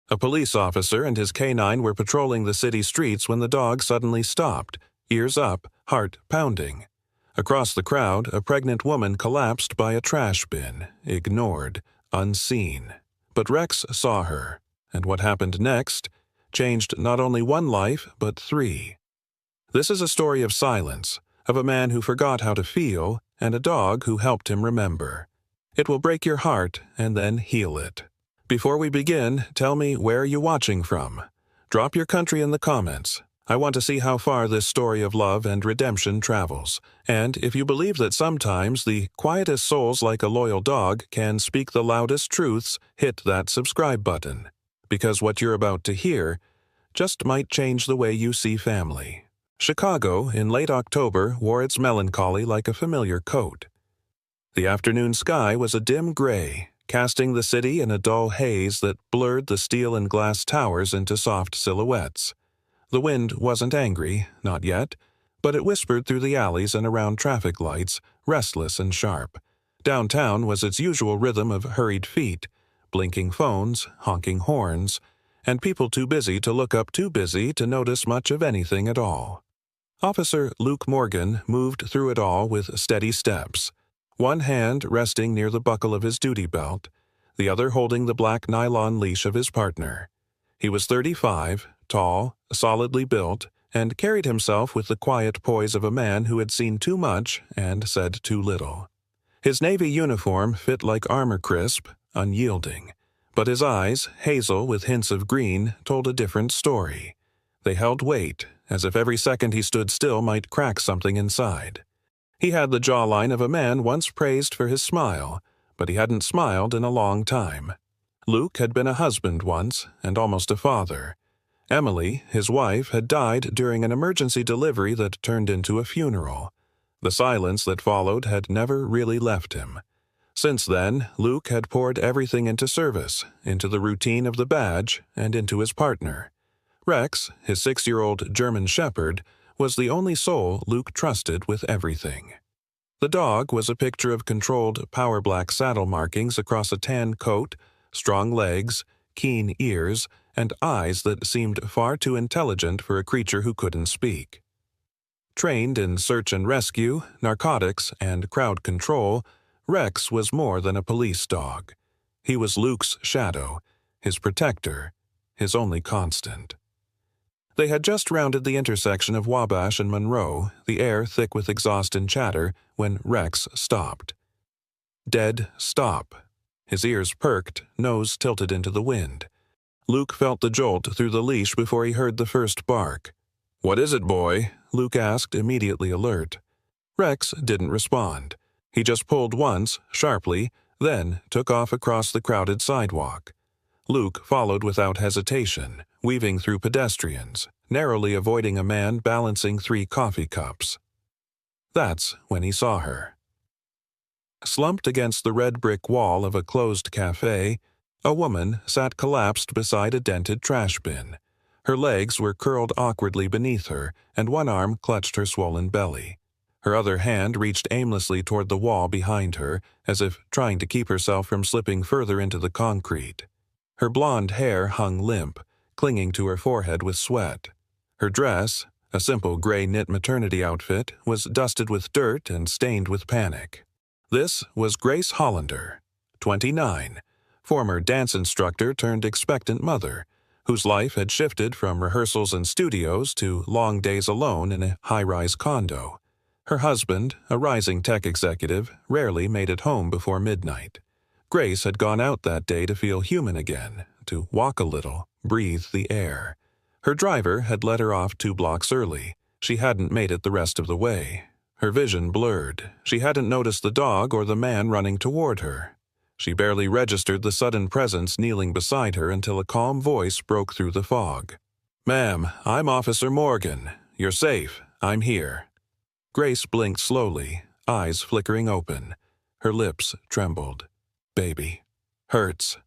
A police officer and his canine were patrolling the city streets when the dog suddenly stopped, ears up, heart pounding. Across the crowd, a pregnant woman collapsed by a trash bin, ignored, unseen. But Rex saw her, and what happened next changed not only one life, but three. This is a story of silence, of a man who forgot how to feel, and a dog who helped him remember. It will break your heart and then heal it. Before we begin, tell me where you're watching from. Drop your country in the comments. I want to see how far this story of love and redemption travels. And if you believe that sometimes the quietest souls like a loyal dog can speak the loudest truths, hit that subscribe button. Because what you're about to hear just might change the way you see family. Chicago, in late October, wore its melancholy like a familiar coat. The afternoon sky was a dim gray, casting the city in a dull haze that blurred the steel and glass towers into soft silhouettes. The wind wasn't angry, not yet, but it whispered through the alleys and around traffic lights, restless and sharp. Downtown was its usual rhythm of hurried feet, blinking phones, honking horns, and people too busy to look up, too busy to notice much of anything at all. Officer Luke Morgan moved through it all with steady steps, one hand resting near the buckle of his duty belt, the other holding the black nylon leash of his partner. He was 35, tall, solidly built, and carried himself with the quiet poise of a man who had seen too much and said too little. His navy uniform fit like armor, crisp, unyielding, but his eyes, hazel with hints of green, told a different story. They held weight, as if every second he stood still might crack something inside. He had the jawline of a man once praised for his smile, but he hadn't smiled in a long time. Luke had been a husband once, and almost a father. Emily, his wife, had died during an emergency delivery that turned into a funeral. The silence that followed had never really left him. Since then, Luke had poured everything into service, into the routine of the badge, and into his partner. Rex, his 6-year-old German shepherd, was the only soul Luke trusted with everything. The dog was a picture of controlled power black saddle markings across a tan coat, strong legs, keen ears, and eyes that seemed far too intelligent for a creature who couldn't speak. Trained in search and rescue, narcotics, and crowd control, Rex was more than a police dog. He was Luke's shadow, his protector, his only constant. They had just rounded the intersection of Wabash and Monroe, the air thick with exhaust and chatter, when Rex stopped. Dead stop. His ears perked, nose tilted into the wind. Luke felt the jolt through the leash before he heard the first bark. "What is it, boy?" Luke asked, immediately alert. Rex didn't respond. He just pulled once, sharply, then took off across the crowded sidewalk. Luke followed without hesitation, weaving through pedestrians, narrowly avoiding a man balancing 3 coffee cups. That's when he saw her. Slumped against the red brick wall of a closed cafe, a woman sat collapsed beside a dented trash bin. Her legs were curled awkwardly beneath her, and one arm clutched her swollen belly. Her other hand reached aimlessly toward the wall behind her, as if trying to keep herself from slipping further into the concrete. Her blonde hair hung limp, clinging to her forehead with sweat. Her dress, a simple gray knit maternity outfit, was dusted with dirt and stained with panic. This was Grace Hollander, 29, former dance instructor turned expectant mother, whose life had shifted from rehearsals and studios to long days alone in a high-rise condo. Her husband, a rising tech executive, rarely made it home before midnight. Grace had gone out that day to feel human again, to walk a little, breathe the air. Her driver had let her off 2 blocks early. She hadn't made it the rest of the way. Her vision blurred. She hadn't noticed the dog or the man running toward her. She barely registered the sudden presence kneeling beside her until a calm voice broke through the fog. "Ma'am, I'm Officer Morgan. You're safe. I'm here." Grace blinked slowly, eyes flickering open. Her lips trembled. "Baby. Hurts."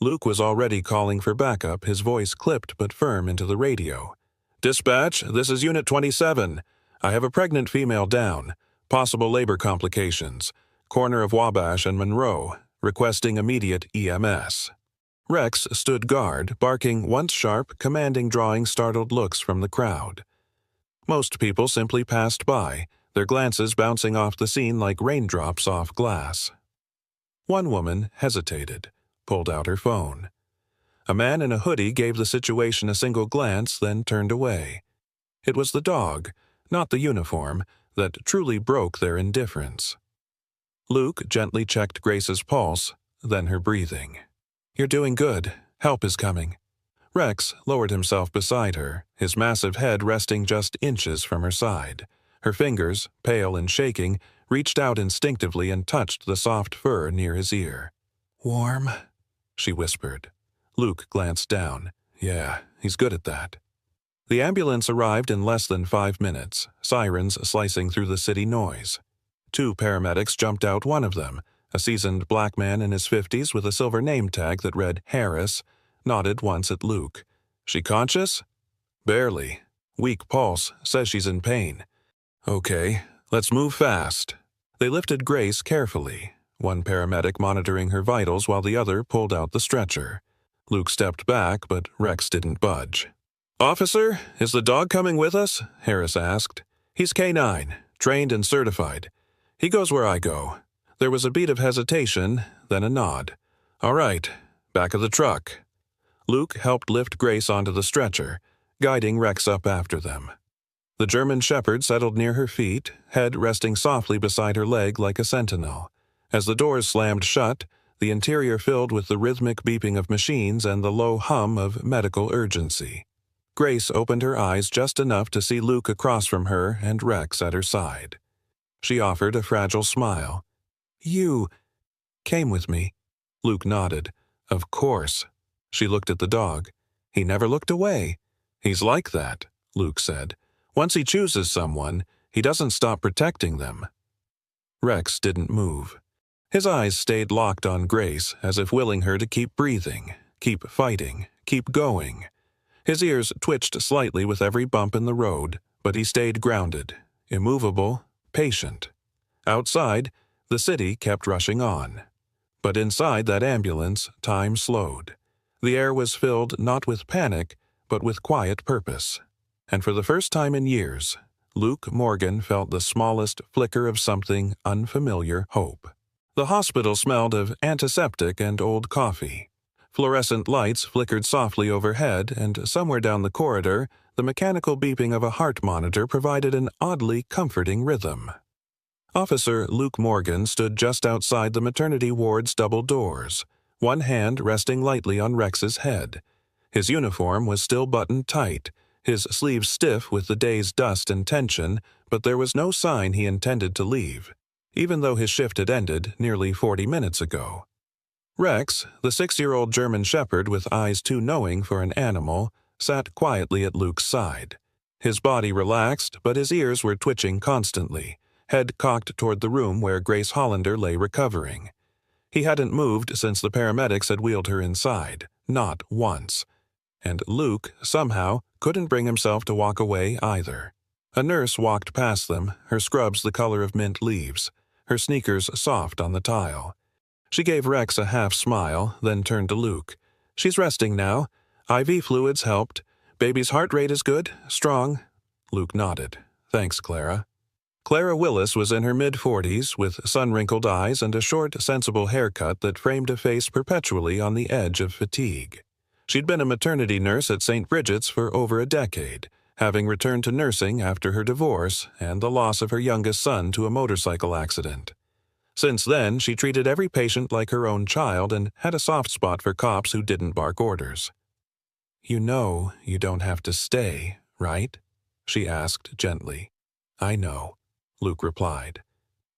Luke was already calling for backup, his voice clipped but firm into the radio. "Dispatch, this is Unit 27. I have a pregnant female down. Possible labor complications. Corner of Wabash and Monroe. Requesting immediate EMS." Rex stood guard, barking once sharp, commanding, drawing startled looks from the crowd. Most people simply passed by, their glances bouncing off the scene like raindrops off glass. One woman hesitated, pulled out her phone. A man in a hoodie gave the situation a single glance, then turned away. It was the dog, not the uniform, that truly broke their indifference. Luke gently checked Grace's pulse, then her breathing. "You're doing good. Help is coming." Rex lowered himself beside her, his massive head resting just inches from her side. Her fingers, pale and shaking, reached out instinctively and touched the soft fur near his ear. "Warm?" she whispered. Luke glanced down. Yeah, he's good at that. The ambulance arrived in less than 5 minutes, sirens slicing through the city noise. 2 paramedics jumped out, one of them, a seasoned black man in his 50s with a silver name tag that read Harris, nodded once at Luke. "She conscious?" "Barely. Weak pulse, says she's in pain." "Okay, let's move fast." They lifted Grace carefully, one paramedic monitoring her vitals while the other pulled out the stretcher. Luke stepped back, but Rex didn't budge. "Officer, is the dog coming with us?" Harris asked. "He's K9, trained and certified. He goes where I go." There was a beat of hesitation, then a nod. "All right, back of the truck." Luke helped lift Grace onto the stretcher, guiding Rex up after them. The German shepherd settled near her feet, head resting softly beside her leg like a sentinel. As the doors slammed shut, the interior filled with the rhythmic beeping of machines and the low hum of medical urgency. Grace opened her eyes just enough to see Luke across from her and Rex at her side. She offered a fragile smile. "You came with me." Luke nodded. "Of course." She looked at the dog. "He never looked away." "He's like that," Luke said. "Once he chooses someone, he doesn't stop protecting them." Rex didn't move. His eyes stayed locked on Grace, as if willing her to keep breathing, keep fighting, keep going. His ears twitched slightly with every bump in the road, but he stayed grounded, immovable, patient. Outside, the city kept rushing on. But inside that ambulance, time slowed. The air was filled not with panic, but with quiet purpose. And for the first time in years, Luke Morgan felt the smallest flicker of something unfamiliar hope. The hospital smelled of antiseptic and old coffee. Fluorescent lights flickered softly overhead, and somewhere down the corridor, the mechanical beeping of a heart monitor provided an oddly comforting rhythm. Officer Luke Morgan stood just outside the maternity ward's double doors, one hand resting lightly on Rex's head. His uniform was still buttoned tight, his sleeves stiff with the day's dust and tension, but there was no sign he intended to leave, even though his shift had ended nearly 40 minutes ago. Rex, the 6-year-old German shepherd with eyes too knowing for an animal, sat quietly at Luke's side. His body relaxed, but his ears were twitching constantly, head cocked toward the room where Grace Hollander lay recovering. He hadn't moved since the paramedics had wheeled her inside, not once. And Luke, somehow, couldn't bring himself to walk away either. A nurse walked past them, her scrubs the color of mint leaves, her sneakers soft on the tile. She gave Rex a half smile, then turned to Luke. "She's resting now. IV fluids helped. Baby's heart rate is good, strong." Luke nodded. "Thanks, Clara." Clara Willis was in her mid-40s, with sun-wrinkled eyes and a short, sensible haircut that framed a face perpetually on the edge of fatigue. She'd been a maternity nurse at St. Bridget's for over a decade, having returned to nursing after her divorce and the loss of her youngest son to a motorcycle accident. Since then, she treated every patient like her own child and had a soft spot for cops who didn't bark orders. "You know you don't have to stay, right?" she asked gently. "I know," Luke replied.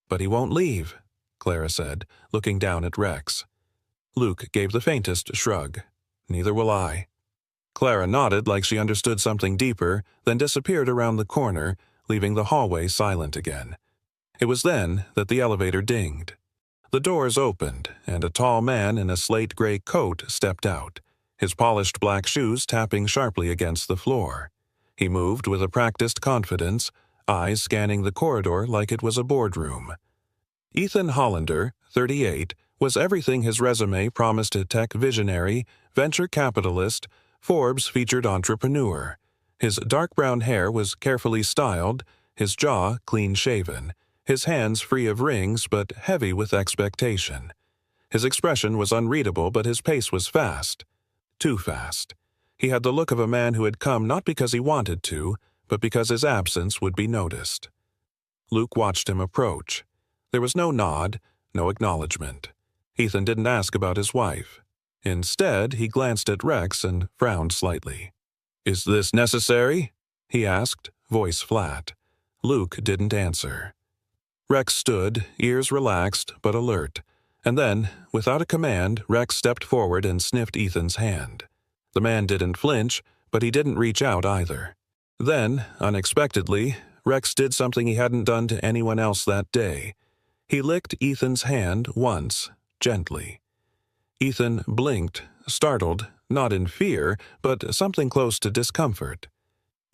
"But he won't leave," Clara said, looking down at Rex. Luke gave the faintest shrug. "Neither will I." Clara nodded like she understood something deeper, then disappeared around the corner, leaving the hallway silent again. It was then that the elevator dinged. The doors opened, and a tall man in a slate-gray coat stepped out, his polished black shoes tapping sharply against the floor. He moved with a practiced confidence, eyes scanning the corridor like it was a boardroom. Ethan Hollander, 38, was everything his resume promised: a tech visionary, venture capitalist, Forbes featured entrepreneur. His dark brown hair was carefully styled, his jaw clean-shaven, his hands free of rings but heavy with expectation. His expression was unreadable, but his pace was fast. Too fast. He had the look of a man who had come not because he wanted to, but because his absence would be noticed. Luke watched him approach. There was no nod, no acknowledgement. Ethan didn't ask about his wife. Instead, he glanced at Rex and frowned slightly. "Is this necessary?" he asked, voice flat. Luke didn't answer. Rex stood, ears relaxed but alert, and then, without a command, Rex stepped forward and sniffed Ethan's hand. The man didn't flinch, but he didn't reach out either. Then, unexpectedly, Rex did something he hadn't done to anyone else that day. He licked Ethan's hand once, gently. Ethan blinked, startled, not in fear, but something close to discomfort.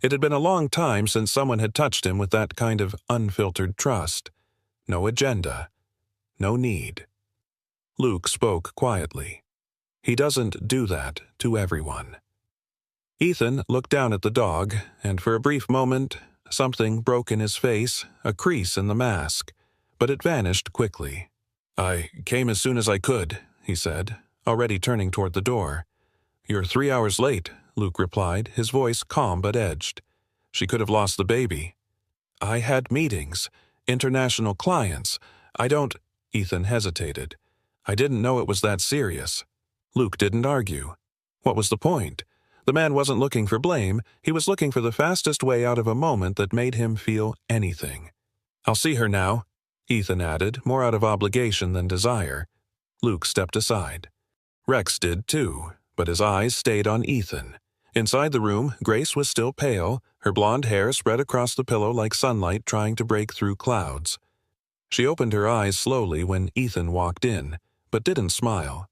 It had been a long time since someone had touched him with that kind of unfiltered trust. No agenda. No need. Luke spoke quietly. He doesn't do that to everyone. Ethan looked down at the dog, and for a brief moment, something broke in his face, a crease in the mask, but it vanished quickly. "I came as soon as I could," he said, already turning toward the door. "You're 3 hours late," Luke replied, his voice calm but edged. "She could have lost the baby." "I had meetings, international clients. I don't—" Ethan hesitated. "I didn't know it was that serious." Luke didn't argue. What was the point? The man wasn't looking for blame, he was looking for the fastest way out of a moment that made him feel anything. "I'll see her now," Ethan added, more out of obligation than desire. Luke stepped aside. Rex did too, but his eyes stayed on Ethan. Inside the room, Grace was still pale, her blonde hair spread across the pillow like sunlight trying to break through clouds. She opened her eyes slowly when Ethan walked in, but didn't smile.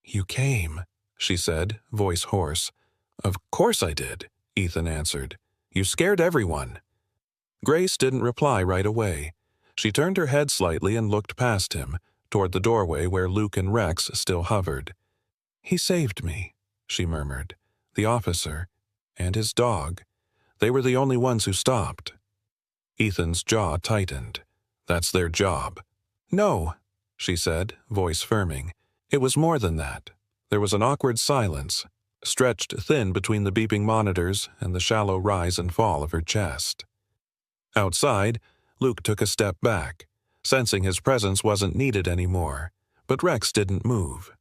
"You came," she said, voice hoarse. "Of course I did," Ethan answered. "You scared everyone." Grace didn't reply right away. She turned her head slightly and looked past him, toward the doorway where Luke and Rex still hovered. "He saved me," she murmured. "The officer, and his dog. They were the only ones who stopped." Ethan's jaw tightened. "That's their job." "No," she said, voice firming. "It was more than that." There was an awkward silence, stretched thin between the beeping monitors and the shallow rise and fall of her chest. Outside, Luke took a step back, sensing his presence wasn't needed anymore, but Rex didn't move.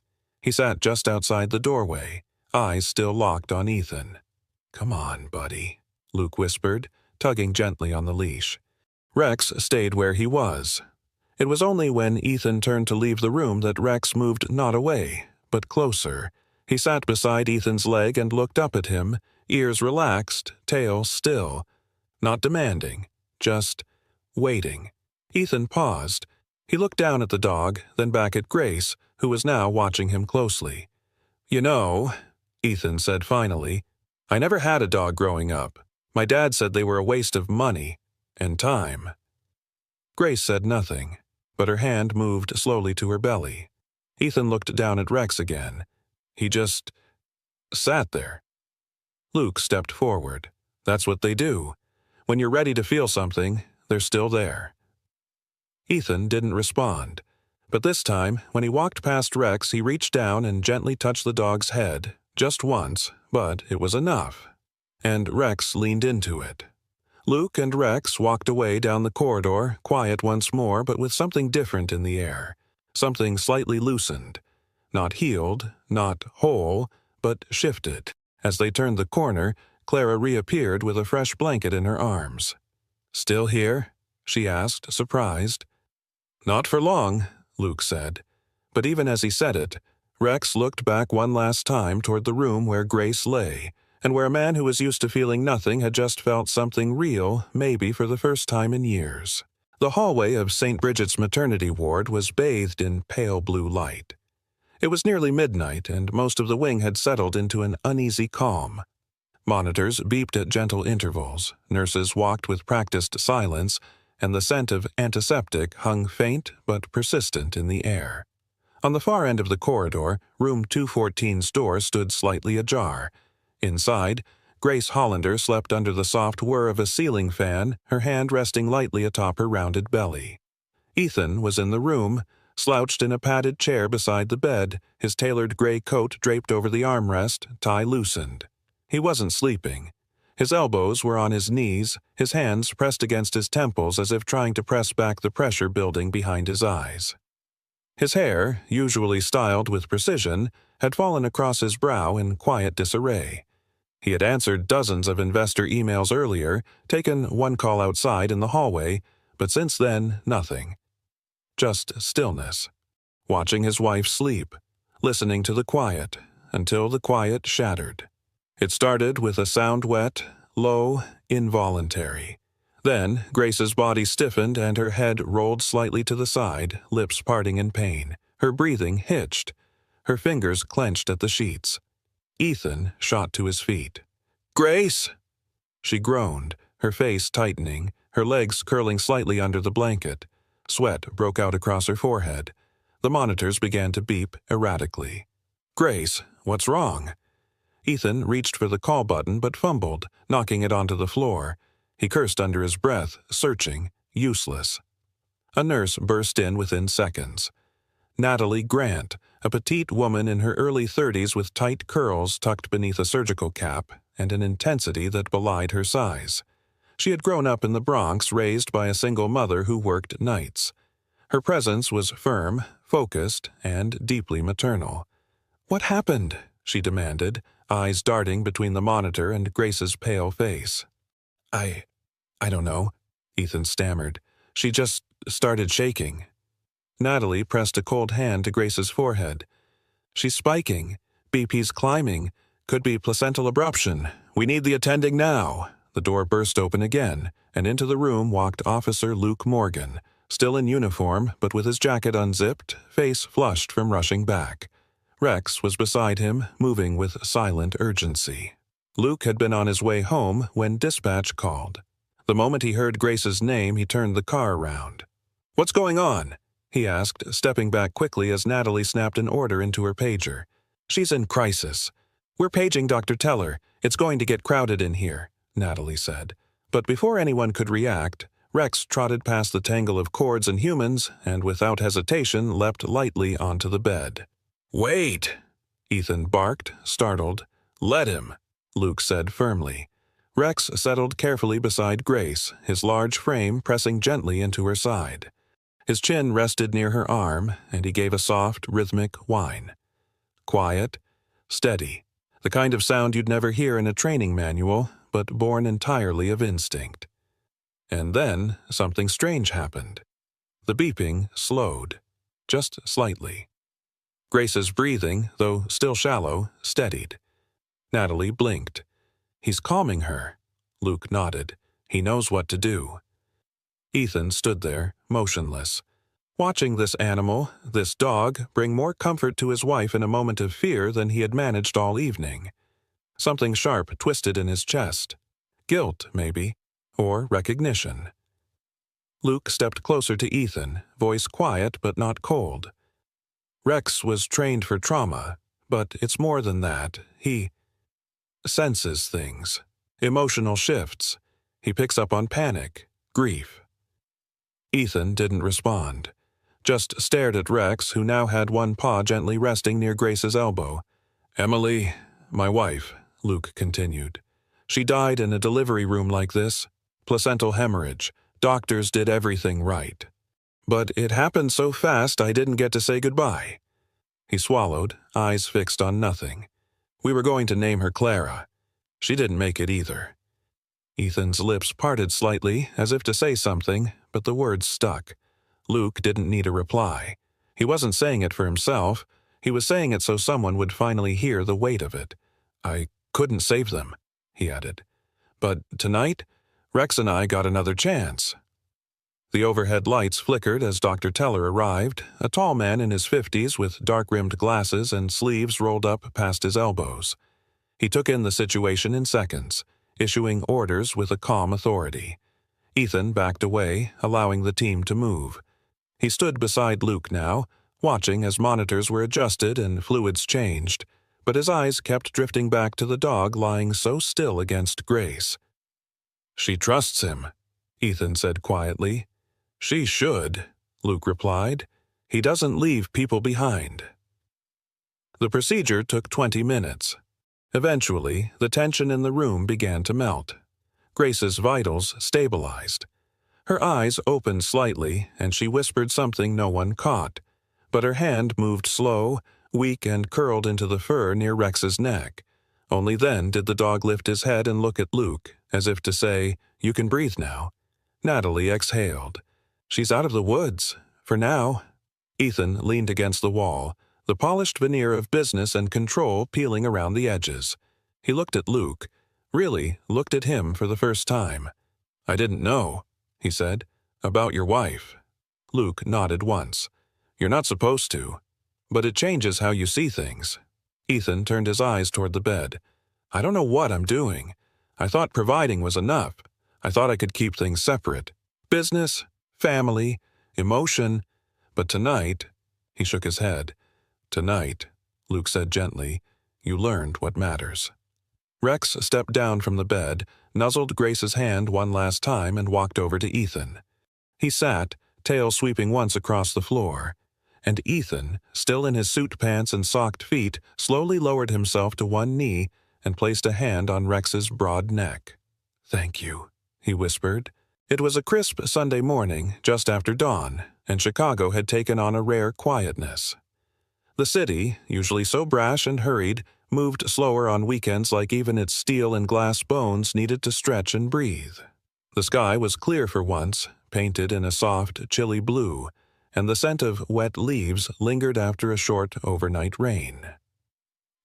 He sat just outside the doorway, eyes still locked on Ethan. "Come on, buddy," Luke whispered, tugging gently on the leash. Rex stayed where he was. It was only when Ethan turned to leave the room that Rex moved not away, but closer. He sat beside Ethan's leg and looked up at him, ears relaxed, tail still. Not demanding, just waiting. Ethan paused. He looked down at the dog, then back at Grace, who was now watching him closely. "You know," Ethan said finally, "I never had a dog growing up. My dad said they were a waste of money and time." Grace said nothing, but her hand moved slowly to her belly. Ethan looked down at Rex again. He just sat there. Luke stepped forward. "That's what they do. When you're ready to feel something, they're still there." Ethan didn't respond, but this time, when he walked past Rex, he reached down and gently touched the dog's head, just once, but it was enough. And Rex leaned into it. Luke and Rex walked away down the corridor, quiet once more, but with something different in the air, something slightly loosened. Not healed, not whole, but shifted. As they turned the corner, Clara reappeared with a fresh blanket in her arms. "Still here?" she asked, surprised. "Not for long," Luke said. But even as he said it, Rex looked back one last time toward the room where Grace lay, and where a man who was used to feeling nothing had just felt something real, maybe for the first time in years. The hallway of St. Bridget's maternity ward was bathed in pale blue light. It was nearly midnight, and most of the wing had settled into an uneasy calm. Monitors beeped at gentle intervals, nurses walked with practiced silence, and the scent of antiseptic hung faint but persistent in the air. On the far end of the corridor, room 214's door stood slightly ajar. Inside, Grace Hollander slept under the soft whir of a ceiling fan, her hand resting lightly atop her rounded belly. Ethan was in the room, slouched in a padded chair beside the bed, his tailored gray coat draped over the armrest, tie loosened. He wasn't sleeping. His elbows were on his knees, his hands pressed against his temples as if trying to press back the pressure building behind his eyes. His hair, usually styled with precision, had fallen across his brow in quiet disarray. He had answered dozens of investor emails earlier, taken one call outside in the hallway, but since then, nothing. Just stillness. Watching his wife sleep, listening to the quiet, until the quiet shattered. It started with a sound wet, low, involuntary. Then, Grace's body stiffened and her head rolled slightly to the side, lips parting in pain. Her breathing hitched. Her fingers clenched at the sheets. Ethan shot to his feet. "Grace!" She groaned, her face tightening, her legs curling slightly under the blanket. Sweat broke out across her forehead. The monitors began to beep erratically. "Grace, what's wrong?" Ethan reached for the call button but fumbled, knocking it onto the floor. He cursed under his breath, searching, useless. A nurse burst in within seconds. Natalie Grant, a petite woman in her early 30s with tight curls tucked beneath a surgical cap and an intensity that belied her size. She had grown up in the Bronx, raised by a single mother who worked nights. Her presence was firm, focused, and deeply maternal. "What happened?" she demanded, eyes darting between the monitor and Grace's pale face. I don't know," Ethan stammered. "She just started shaking." Natalie pressed a cold hand to Grace's forehead. "She's spiking. BP's climbing. Could be placental abruption. We need the attending now." The door burst open again, and into the room walked Officer Luke Morgan, still in uniform but with his jacket unzipped, face flushed from rushing back. Rex was beside him, moving with silent urgency. Luke had been on his way home when dispatch called. The moment he heard Grace's name, he turned the car around. "What's going on?" he asked, stepping back quickly as Natalie snapped an order into her pager. "She's in crisis. We're paging Dr. Teller. It's going to get crowded in here," Natalie said. But before anyone could react, Rex trotted past the tangle of cords and humans and without hesitation leapt lightly onto the bed. "Wait!" Ethan barked, startled. "Let him," Luke said firmly. Rex settled carefully beside Grace, his large frame pressing gently into her side. His chin rested near her arm, and he gave a soft, rhythmic whine. Quiet, steady, the kind of sound you'd never hear in a training manual, but born entirely of instinct. And then something strange happened. The beeping slowed, just slightly. Grace's breathing, though still shallow, steadied. Natalie blinked. "He's calming her." Luke nodded. "He knows what to do." Ethan stood there, motionless. Watching this animal, this dog, bring more comfort to his wife in a moment of fear than he had managed all evening. Something sharp twisted in his chest. Guilt, maybe, or recognition. Luke stepped closer to Ethan, voice quiet but not cold. "Rex was trained for trauma, but it's more than that. He senses things, emotional shifts. He picks up on panic, grief." Ethan didn't respond, just stared at Rex, who now had one paw gently resting near Grace's elbow. "Emily, my wife," Luke continued. "She died in a delivery room like this. Placental hemorrhage. Doctors did everything right. But it happened so fast I didn't get to say goodbye." He swallowed, eyes fixed on nothing. "We were going to name her Clara. She didn't make it either." Ethan's lips parted slightly, as if to say something, but the words stuck. Luke didn't need a reply. He wasn't saying it for himself. He was saying it so someone would finally hear the weight of it. "I couldn't save them," he added. "But tonight, Rex and I got another chance." The overhead lights flickered as Dr. Teller arrived, a tall man in his 50s with dark-rimmed glasses and sleeves rolled up past his elbows. He took in the situation in seconds, issuing orders with a calm authority. Ethan backed away, allowing the team to move. He stood beside Luke now, watching as monitors were adjusted and fluids changed, but his eyes kept drifting back to the dog lying so still against Grace. "She trusts him," Ethan said quietly. "She should," Luke replied. "He doesn't leave people behind." The procedure took 20 minutes. Eventually, the tension in the room began to melt. Grace's vitals stabilized. Her eyes opened slightly, and she whispered something no one caught, but her hand moved slow, weak, and curled into the fur near Rex's neck. Only then did the dog lift his head and look at Luke, as if to say, "You can breathe now." Natalie exhaled. "She's out of the woods, for now." Ethan leaned against the wall, the polished veneer of business and control peeling around the edges. He looked at Luke, really looked at him for the first time. "I didn't know," he said, "about your wife." Luke nodded once. "You're not supposed to, but it changes how you see things." Ethan turned his eyes toward the bed. "I don't know what I'm doing. I thought providing was enough. I thought I could keep things separate. Business, family, emotion. But tonight," he shook his head. "Tonight," Luke said gently, "you learned what matters." Rex stepped down from the bed, nuzzled Grace's hand one last time, and walked over to Ethan. He sat, tail sweeping once across the floor, and Ethan, still in his suit pants and socked feet, slowly lowered himself to one knee and placed a hand on Rex's broad neck. "Thank you," he whispered. It was a crisp Sunday morning, just after dawn, and Chicago had taken on a rare quietness. The city, usually so brash and hurried, moved slower on weekends, like even its steel and glass bones needed to stretch and breathe. The sky was clear for once, painted in a soft, chilly blue, and the scent of wet leaves lingered after a short overnight rain.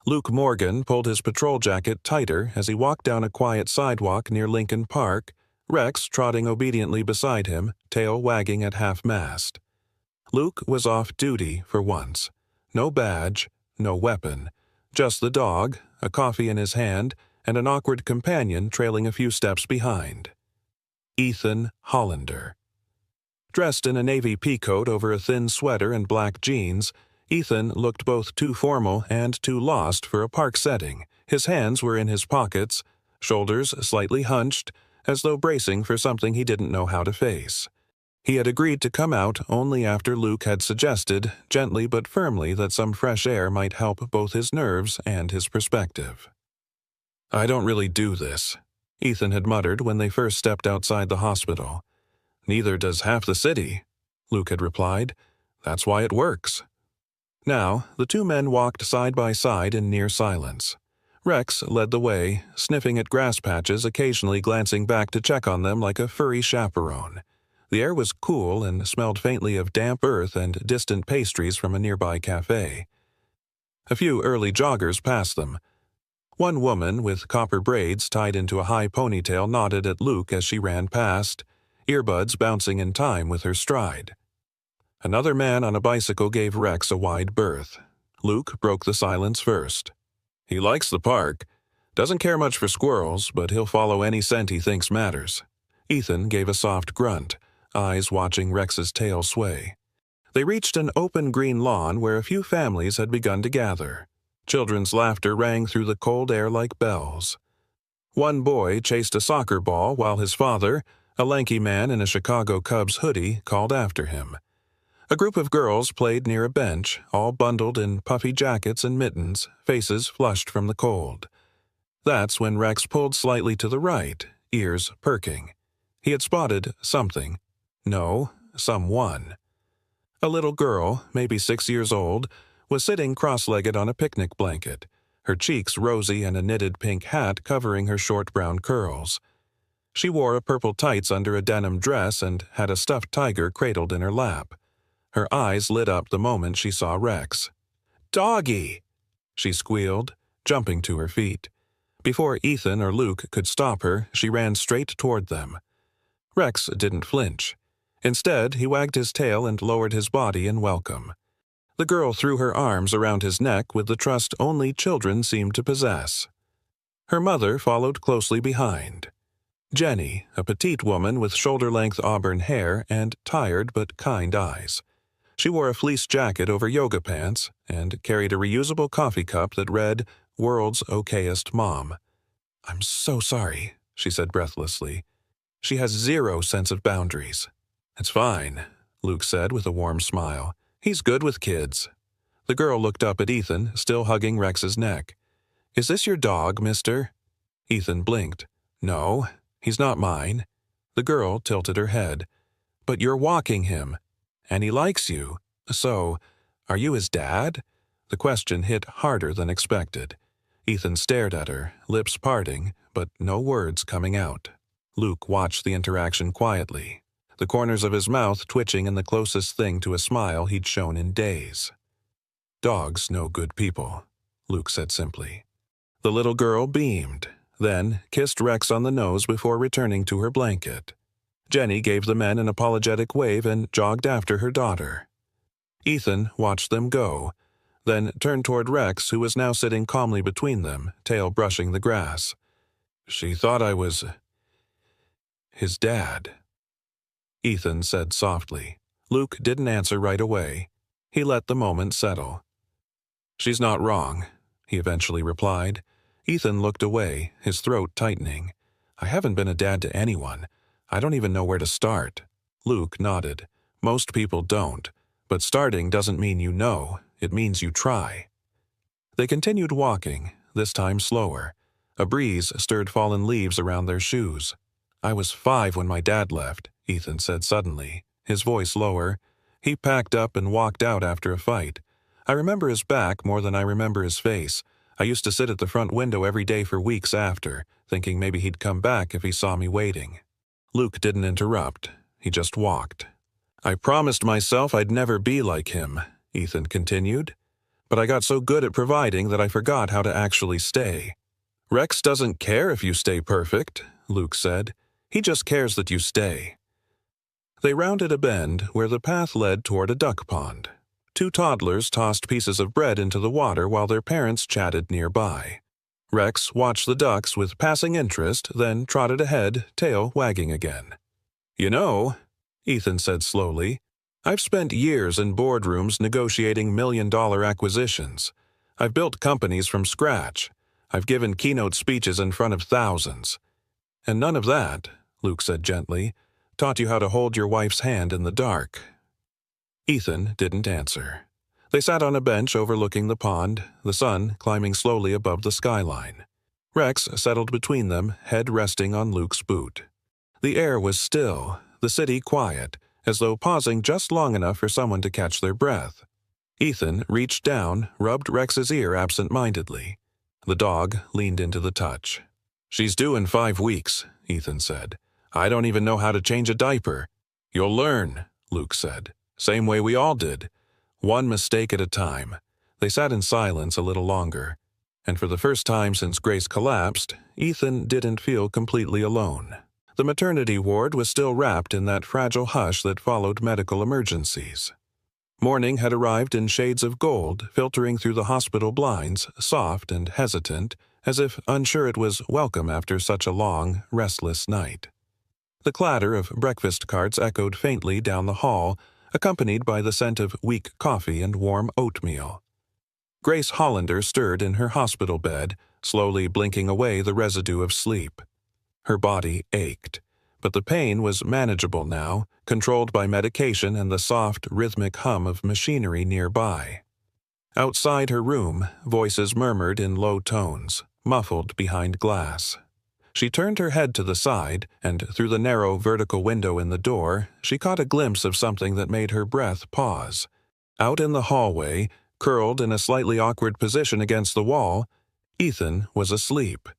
Luke Morgan pulled his patrol jacket tighter as he walked down a quiet sidewalk near Lincoln Park, Rex trotting obediently beside him, tail wagging at half-mast. Luke was off duty for once. No badge, no weapon, just the dog, a coffee in his hand, and an awkward companion trailing a few steps behind. Ethan Hollander. Dressed in a navy peacoat over a thin sweater and black jeans, Ethan looked both too formal and too lost for a park setting. His hands were in his pockets, shoulders slightly hunched, as though bracing for something he didn't know how to face. He had agreed to come out only after Luke had suggested, gently but firmly, that some fresh air might help both his nerves and his perspective. "I don't really do this," Ethan had muttered when they first stepped outside the hospital. "Neither does half the city," Luke had replied. "That's why it works." Now, the two men walked side by side in near silence. Rex led the way, sniffing at grass patches, occasionally glancing back to check on them like a furry chaperone. The air was cool and smelled faintly of damp earth and distant pastries from a nearby cafe. A few early joggers passed them. One woman with copper braids tied into a high ponytail nodded at Luke as she ran past, earbuds bouncing in time with her stride. Another man on a bicycle gave Rex a wide berth. Luke broke the silence first. "He likes the park. Doesn't care much for squirrels, but he'll follow any scent he thinks matters." Ethan gave a soft grunt, eyes watching Rex's tail sway. They reached an open green lawn where a few families had begun to gather. Children's laughter rang through the cold air like bells. One boy chased a soccer ball while his father, a lanky man in a Chicago Cubs hoodie, called after him. A group of girls played near a bench, all bundled in puffy jackets and mittens, faces flushed from the cold. That's when Rex pulled slightly to the right, ears perking. He had spotted something. No, someone. A little girl, maybe 6 years old, was sitting cross-legged on a picnic blanket, her cheeks rosy and a knitted pink hat covering her short brown curls. She wore a purple tights under a denim dress and had a stuffed tiger cradled in her lap. Her eyes lit up the moment she saw Rex. "Doggy!" she squealed, jumping to her feet. Before Ethan or Luke could stop her, she ran straight toward them. Rex didn't flinch. Instead, he wagged his tail and lowered his body in welcome. The girl threw her arms around his neck with the trust only children seemed to possess. Her mother followed closely behind. Jenny, a petite woman with shoulder-length auburn hair and tired but kind eyes. She wore a fleece jacket over yoga pants and carried a reusable coffee cup that read, "World's Okayest Mom." "I'm so sorry," she said breathlessly. "She has zero sense of boundaries." "It's fine," Luke said with a warm smile. "He's good with kids." The girl looked up at Ethan, still hugging Rex's neck. "Is this your dog, mister?" Ethan blinked. "No, he's not mine." The girl tilted her head. "But you're walking him. And he likes you. So, are you his dad?" The question hit harder than expected. Ethan stared at her, lips parting, but no words coming out. Luke watched the interaction quietly, the corners of his mouth twitching in the closest thing to a smile he'd shown in days. "Dogs know good people," Luke said simply. The little girl beamed, then kissed Rex on the nose before returning to her blanket. Jenny gave the men an apologetic wave and jogged after her daughter. Ethan watched them go, then turned toward Rex, who was now sitting calmly between them, tail brushing the grass. "She thought I was his dad," Ethan said softly. Luke didn't answer right away. He let the moment settle. "She's not wrong," he eventually replied. Ethan looked away, his throat tightening. "I haven't been a dad to anyone. I don't even know where to start." Luke nodded. "Most people don't. But starting doesn't mean you know. It means you try." They continued walking, this time slower. A breeze stirred fallen leaves around their shoes. "I was 5 when my dad left," Ethan said suddenly, his voice lower. "He packed up and walked out after a fight. I remember his back more than I remember his face. I used to sit at the front window every day for weeks after, thinking maybe he'd come back if he saw me waiting." Luke didn't interrupt. He just walked. "I promised myself I'd never be like him," Ethan continued. "But I got so good at providing that I forgot how to actually stay." "Rex doesn't care if you stay perfect," Luke said. "He just cares that you stay." They rounded a bend where the path led toward a duck pond. 2 toddlers tossed pieces of bread into the water while their parents chatted nearby. Rex watched the ducks with passing interest, then trotted ahead, tail wagging again. "You know," Ethan said slowly, "I've spent years in boardrooms negotiating million-dollar acquisitions. I've built companies from scratch. I've given keynote speeches in front of thousands. And none of that," Luke said gently, "taught you how to hold your wife's hand in the dark." Ethan didn't answer. They sat on a bench overlooking the pond, the sun climbing slowly above the skyline. Rex settled between them, head resting on Luke's boot. The air was still, the city quiet, as though pausing just long enough for someone to catch their breath. Ethan reached down, rubbed Rex's ear absent-mindedly. The dog leaned into the touch. "She's due in 5 weeks," Ethan said. "I don't even know how to change a diaper." "You'll learn," Luke said. "Same way we all did. One mistake at a time." They sat in silence a little longer. And for the first time since Grace collapsed, Ethan didn't feel completely alone. The maternity ward was still wrapped in that fragile hush that followed medical emergencies. Morning had arrived in shades of gold, filtering through the hospital blinds, soft and hesitant, as if unsure it was welcome after such a long, restless night. The clatter of breakfast carts echoed faintly down the hall, accompanied by the scent of weak coffee and warm oatmeal. Grace Hollander stirred in her hospital bed, slowly blinking away the residue of sleep. Her body ached, but the pain was manageable now, controlled by medication and the soft, rhythmic hum of machinery nearby. Outside her room, voices murmured in low tones, muffled behind glass. She turned her head to the side, and through the narrow vertical window in the door, she caught a glimpse of something that made her breath pause. Out in the hallway, curled in a slightly awkward position against the wall, Ethan was asleep.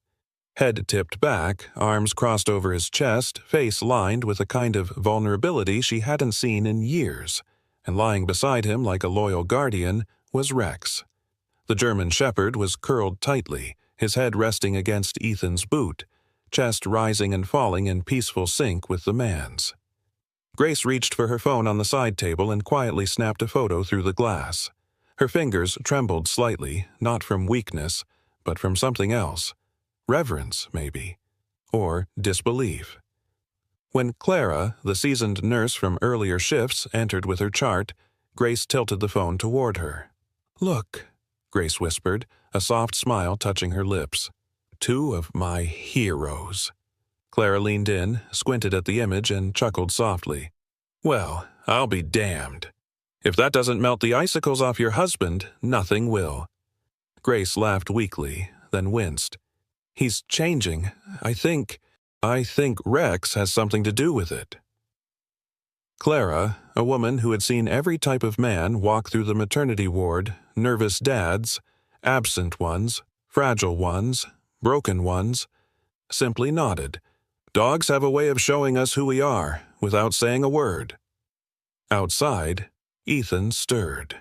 Head tipped back, arms crossed over his chest, face lined with a kind of vulnerability she hadn't seen in years, and lying beside him like a loyal guardian was Rex. The German Shepherd was curled tightly, his head resting against Ethan's boot, chest rising and falling in peaceful sync with the man's. Grace reached for her phone on the side table and quietly snapped a photo through the glass. Her fingers trembled slightly, not from weakness, but from something else. Reverence, maybe. Or disbelief. When Clara, the seasoned nurse from earlier shifts, entered with her chart, Grace tilted the phone toward her. "Look," Grace whispered, a soft smile touching her lips. "Two of my heroes." Clara leaned in, squinted at the image, and chuckled softly. "Well, I'll be damned. If that doesn't melt the icicles off your husband, nothing will." Grace laughed weakly, then winced. "He's changing. I think Rex has something to do with it." Clara, a woman who had seen every type of man walk through the maternity ward, nervous dads, absent ones, fragile ones, broken ones, simply nodded. "Dogs have a way of showing us who we are, without saying a word." Outside, Ethan stirred.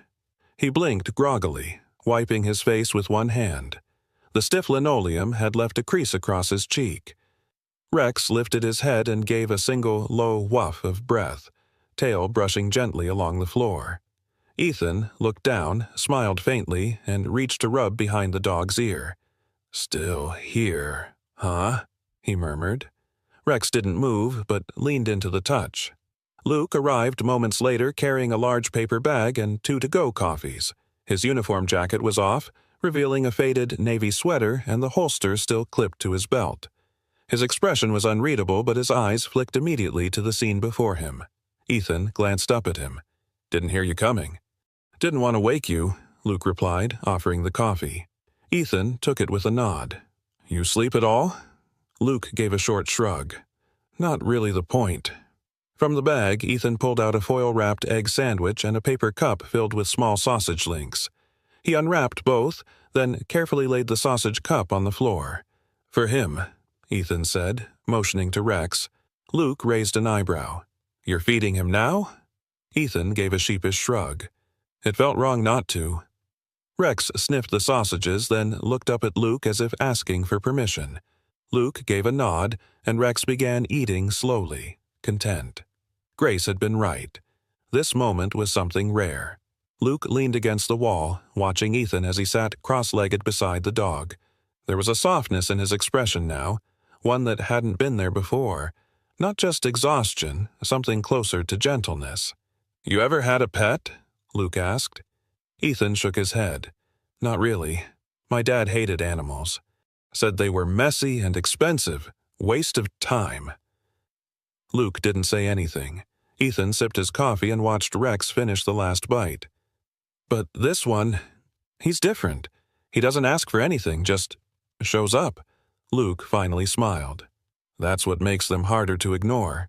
He blinked groggily, wiping his face with one hand. The stiff linoleum had left a crease across his cheek. Rex lifted his head and gave a single low whuff of breath, tail brushing gently along the floor. Ethan looked down, smiled faintly, and reached to rub behind the dog's ear. "Still here, huh?" he murmured. Rex didn't move, but leaned into the touch. Luke arrived moments later carrying a large paper bag and 2 to-go coffees. His uniform jacket was off, revealing a faded navy sweater and the holster still clipped to his belt. His expression was unreadable, but his eyes flicked immediately to the scene before him. Ethan glanced up at him. "Didn't hear you coming." "Didn't want to wake you," Luke replied, offering the coffee. Ethan took it with a nod. "You sleep at all?" Luke gave a short shrug. "Not really the point." From the bag, Ethan pulled out a foil-wrapped egg sandwich and a paper cup filled with small sausage links. He unwrapped both, then carefully laid the sausage cup on the floor. "For him," Ethan said, motioning to Rex. Luke raised an eyebrow. "You're feeding him now?" Ethan gave a sheepish shrug. "It felt wrong not to." Rex sniffed the sausages, then looked up at Luke as if asking for permission. Luke gave a nod, and Rex began eating slowly, content. Grace had been right. This moment was something rare. Luke leaned against the wall, watching Ethan as he sat cross-legged beside the dog. There was a softness in his expression now, one that hadn't been there before. Not just exhaustion, something closer to gentleness. "You ever had a pet?" Luke asked. Ethan shook his head. "Not really. My dad hated animals. Said they were messy and expensive, waste of time." Luke didn't say anything. Ethan sipped his coffee and watched Rex finish the last bite. "But this one, he's different. He doesn't ask for anything, just shows up." Luke finally smiled. "That's what makes them harder to ignore."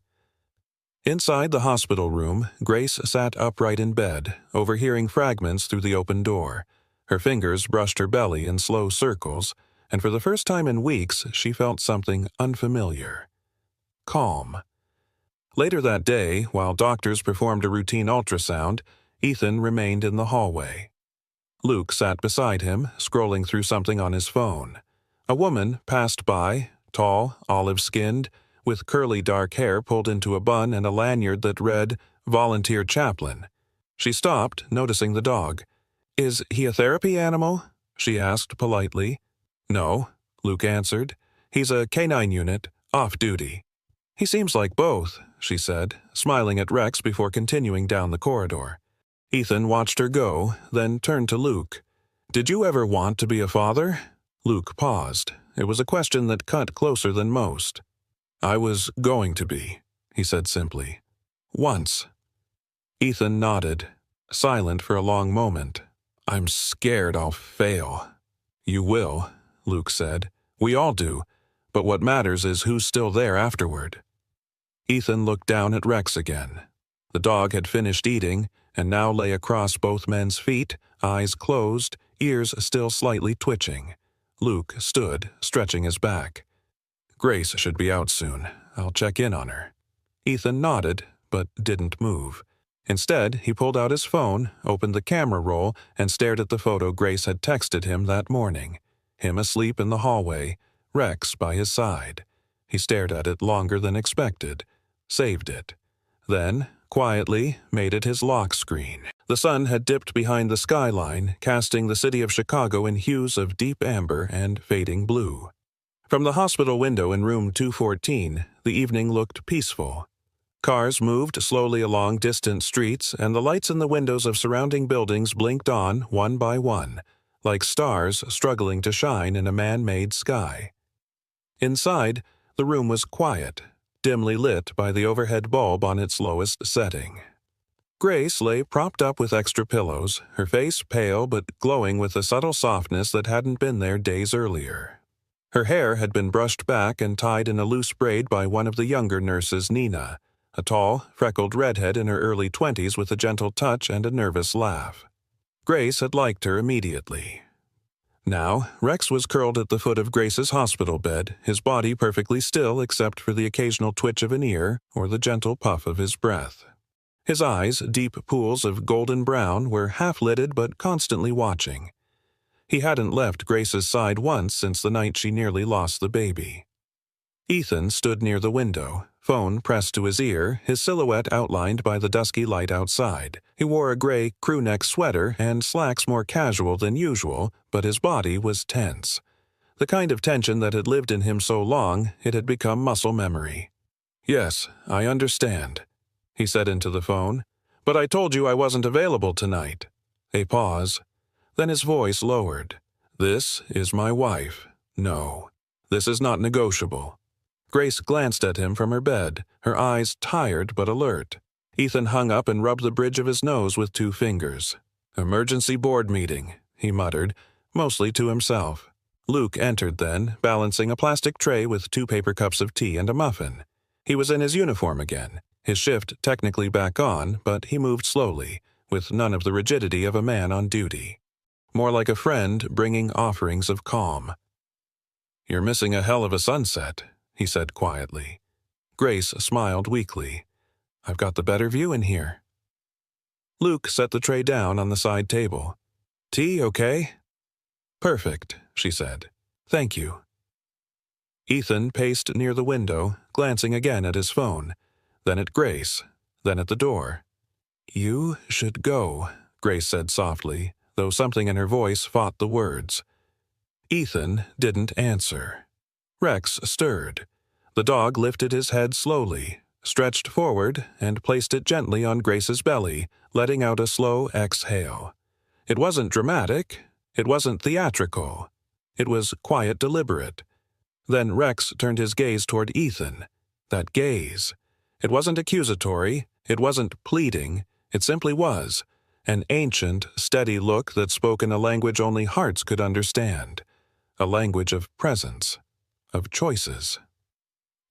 Inside the hospital room, Grace sat upright in bed, overhearing fragments through the open door. Her fingers brushed her belly in slow circles, and for the first time in weeks she felt something unfamiliar. Calm. Later that day, while doctors performed a routine ultrasound, Ethan remained in the hallway. Luke sat beside him, scrolling through something on his phone. A woman passed by, tall, olive-skinned, with curly dark hair pulled into a bun and a lanyard that read, "Volunteer Chaplain." She stopped, noticing the dog. "Is he a therapy animal?" she asked politely. "No," Luke answered. "He's a canine unit, off-duty." "He seems like both," she said, smiling at Rex before continuing down the corridor. Ethan watched her go, then turned to Luke. "Did you ever want to be a father?" Luke paused. It was a question that cut closer than most. "I was going to be," he said simply. "Once." Ethan nodded, silent for a long moment. "I'm scared I'll fail." "You will," Luke said. "We all do, but what matters is who's still there afterward." Ethan looked down at Rex again. The dog had finished eating, and now lay across both men's feet, eyes closed, ears still slightly twitching. Luke stood, stretching his back. "Grace should be out soon. I'll check in on her." Ethan nodded, but didn't move. Instead, he pulled out his phone, opened the camera roll, and stared at the photo Grace had texted him that morning. Him asleep in the hallway, Rex by his side. He stared at it longer than expected, saved it. Then, quietly, made it his lock screen. The sun had dipped behind the skyline, casting the city of Chicago in hues of deep amber and fading blue. From the hospital window in room 214, the evening looked peaceful. Cars moved slowly along distant streets, and the lights in the windows of surrounding buildings blinked on one by one, like stars struggling to shine in a man-made sky. Inside, the room was quiet, dimly lit by the overhead bulb on its lowest setting. Grace lay propped up with extra pillows, her face pale but glowing with a subtle softness that hadn't been there days earlier. Her hair had been brushed back and tied in a loose braid by one of the younger nurses, Nina, a tall, freckled redhead in her early 20s with a gentle touch and a nervous laugh. Grace had liked her immediately. Now, Rex was curled at the foot of Grace's hospital bed, his body perfectly still except for the occasional twitch of an ear or the gentle puff of his breath. His eyes, deep pools of golden brown, were half-lidded but constantly watching. He hadn't left Grace's side once since the night she nearly lost the baby. Ethan stood near the window, phone pressed to his ear, his silhouette outlined by the dusky light outside. He wore a gray crew-neck sweater and slacks more casual than usual, but his body was tense. The kind of tension that had lived in him so long, it had become muscle memory. "Yes, I understand," he said into the phone. "But I told you I wasn't available tonight." A pause. Then his voice lowered. "This is my wife. No, this is not negotiable." Grace glanced at him from her bed, her eyes tired but alert. Ethan hung up and rubbed the bridge of his nose with 2 fingers. "Emergency board meeting," he muttered, mostly to himself. Luke entered then, balancing a plastic tray with 2 paper cups of tea and a muffin. He was in his uniform again, his shift technically back on, but he moved slowly, with none of the rigidity of a man on duty. More like a friend bringing offerings of calm. "You're missing a hell of a sunset," he said quietly. Grace smiled weakly. "I've got the better view in here." Luke set the tray down on the side table. "Tea okay?" "Perfect," she said. "Thank you." Ethan paced near the window, glancing again at his phone, then at Grace, then at the door. "You should go," Grace said softly, though something in her voice fought the words. Ethan didn't answer. Rex stirred. The dog lifted his head slowly, stretched forward, and placed it gently on Grace's belly, letting out a slow exhale. It wasn't dramatic. It wasn't theatrical. It was quiet, deliberate. Then Rex turned his gaze toward Ethan. That gaze. It wasn't accusatory. It wasn't pleading. It simply was. An ancient, steady look that spoke in a language only hearts could understand. A language of presence. Of choices.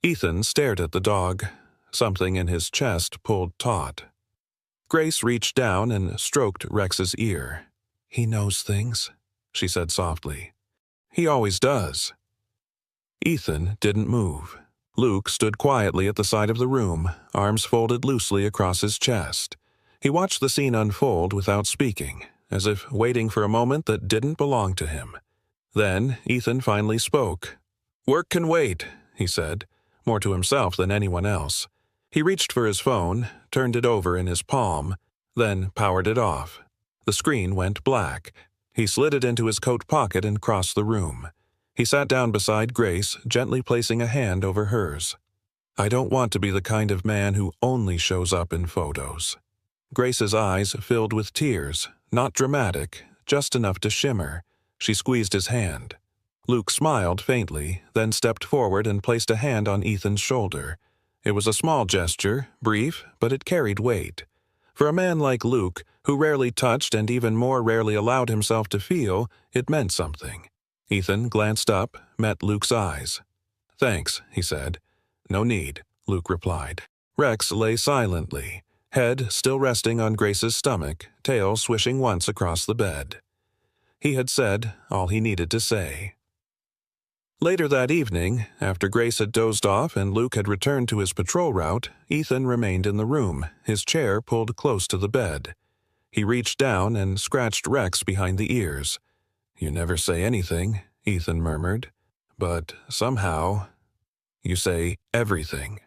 Ethan stared at the dog. Something in his chest pulled taut. Grace reached down and stroked Rex's ear. "He knows things," she said softly. "He always does." Ethan didn't move. Luke stood quietly at the side of the room, arms folded loosely across his chest. He watched the scene unfold without speaking, as if waiting for a moment that didn't belong to him. Then Ethan finally spoke. "Work can wait," he said, more to himself than anyone else. He reached for his phone, turned it over in his palm, then powered it off. The screen went black. He slid it into his coat pocket and crossed the room. He sat down beside Grace, gently placing a hand over hers. "I don't want to be the kind of man who only shows up in photos." Grace's eyes filled with tears, not dramatic, just enough to shimmer. She squeezed his hand. Luke smiled faintly, then stepped forward and placed a hand on Ethan's shoulder. It was a small gesture, brief, but it carried weight. For a man like Luke, who rarely touched and even more rarely allowed himself to feel, it meant something. Ethan glanced up, met Luke's eyes. "Thanks," he said. "No need," Luke replied. Rex lay silently, head still resting on Grace's stomach, tail swishing once across the bed. He had said all he needed to say. Later that evening, after Grace had dozed off and Luke had returned to his patrol route, Ethan remained in the room, his chair pulled close to the bed. He reached down and scratched Rex behind the ears. "You never say anything," Ethan murmured. "But somehow, you say everything."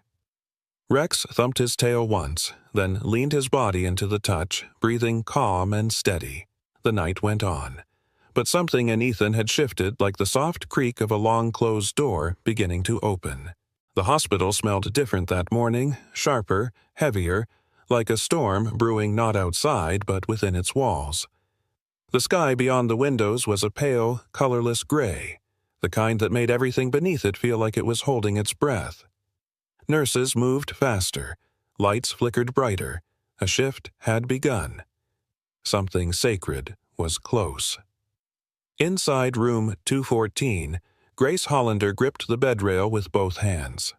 Rex thumped his tail once, then leaned his body into the touch, breathing calm and steady. The night went on. But something in Ethan had shifted like the soft creak of a long-closed door beginning to open. The hospital smelled different that morning, sharper, heavier, like a storm brewing not outside but within its walls. The sky beyond the windows was a pale, colorless gray, the kind that made everything beneath it feel like it was holding its breath. Nurses moved faster, lights flickered brighter. A shift had begun. Something sacred was close. Inside room 214, Grace Hollander gripped the bedrail with both hands.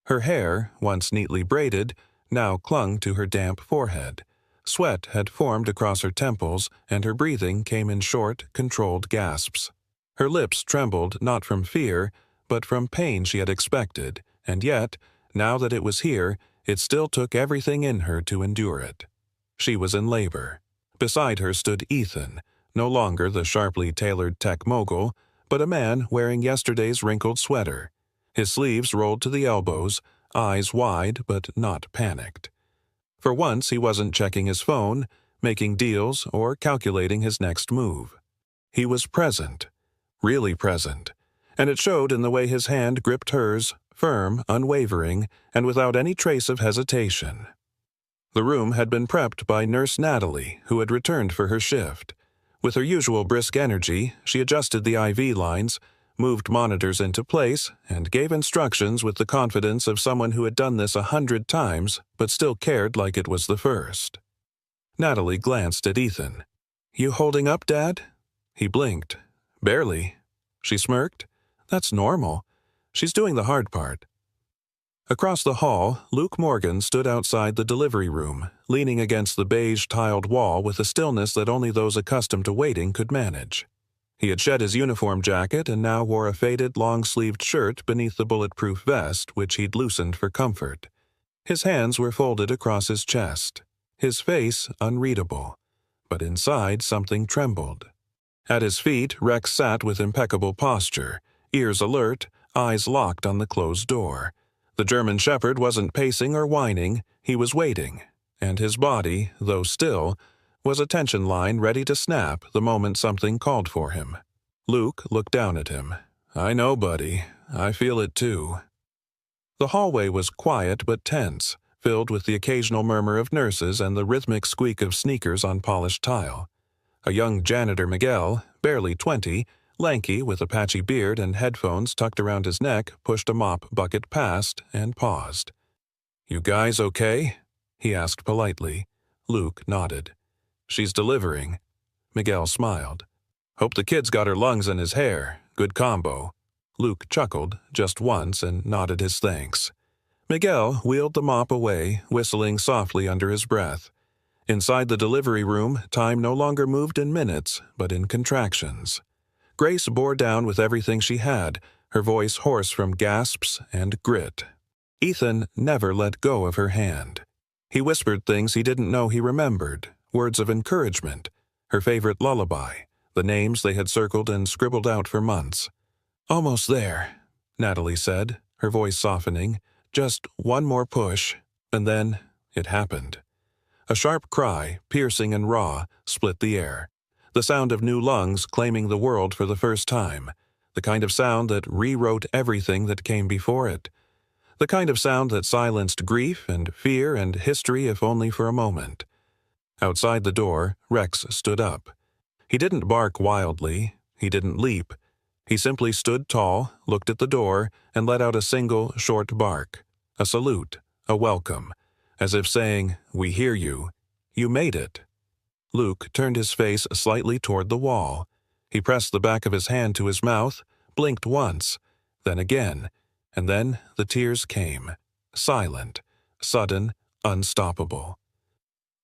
Her hair, once neatly braided, now clung to her damp forehead. Sweat had formed across her temples, and her breathing came in short, controlled gasps. Her lips trembled not from fear, but from pain she had expected, and yet, now that it was here, it still took everything in her to endure it. She was in labor. Beside her stood Ethan, no longer the sharply tailored tech mogul, but a man wearing yesterday's wrinkled sweater. His sleeves rolled to the elbows, eyes wide but not panicked. For once he wasn't checking his phone, making deals, or calculating his next move. He was present, really present, and it showed in the way his hand gripped hers, firm, unwavering, and without any trace of hesitation. The room had been prepped by Nurse Natalie, who had returned for her shift. With her usual brisk energy, she adjusted the IV lines, moved monitors into place, and gave instructions with the confidence of someone who had done this 100 times but still cared like it was the first. Natalie glanced at Ethan. "You holding up, Dad?" He blinked. "Barely." She smirked. "That's normal. She's doing the hard part." Across the hall, Luke Morgan stood outside the delivery room, leaning against the beige-tiled wall with a stillness that only those accustomed to waiting could manage. He had shed his uniform jacket and now wore a faded long-sleeved shirt beneath the bulletproof vest, which he'd loosened for comfort. His hands were folded across his chest, his face unreadable, but inside something trembled. At his feet, Rex sat with impeccable posture, ears alert, eyes locked on the closed door. The German Shepherd wasn't pacing or whining, he was waiting, and his body, though still, was a tension line ready to snap the moment something called for him. Luke looked down at him. "I know, buddy. I feel it too." The hallway was quiet but tense, filled with the occasional murmur of nurses and the rhythmic squeak of sneakers on polished tile. A young janitor Miguel, barely 20, lanky with a patchy beard and headphones tucked around his neck, pushed a mop bucket past and paused. "You guys okay?" he asked politely. Luke nodded. "She's delivering." Miguel smiled. "Hope the kid's got her lungs in his hair. Good combo." Luke chuckled just once and nodded his thanks. Miguel wheeled the mop away, whistling softly under his breath. Inside the delivery room, time no longer moved in minutes, but in contractions. Grace bore down with everything she had, her voice hoarse from gasps and grit. Ethan never let go of her hand. He whispered things he didn't know he remembered, words of encouragement, her favorite lullaby, the names they had circled and scribbled out for months. "Almost there," Natalie said, her voice softening. "Just one more push." And then it happened. A sharp cry, piercing and raw, split the air. The sound of new lungs claiming the world for the first time. The kind of sound that rewrote everything that came before it. The kind of sound that silenced grief and fear and history if only for a moment. Outside the door, Rex stood up. He didn't bark wildly. He didn't leap. He simply stood tall, looked at the door, and let out a single, short bark. A salute, a welcome, as if saying, "We hear you. You made it." Luke turned his face slightly toward the wall. He pressed the back of his hand to his mouth, blinked once, then again, and then the tears came. Silent, sudden, unstoppable.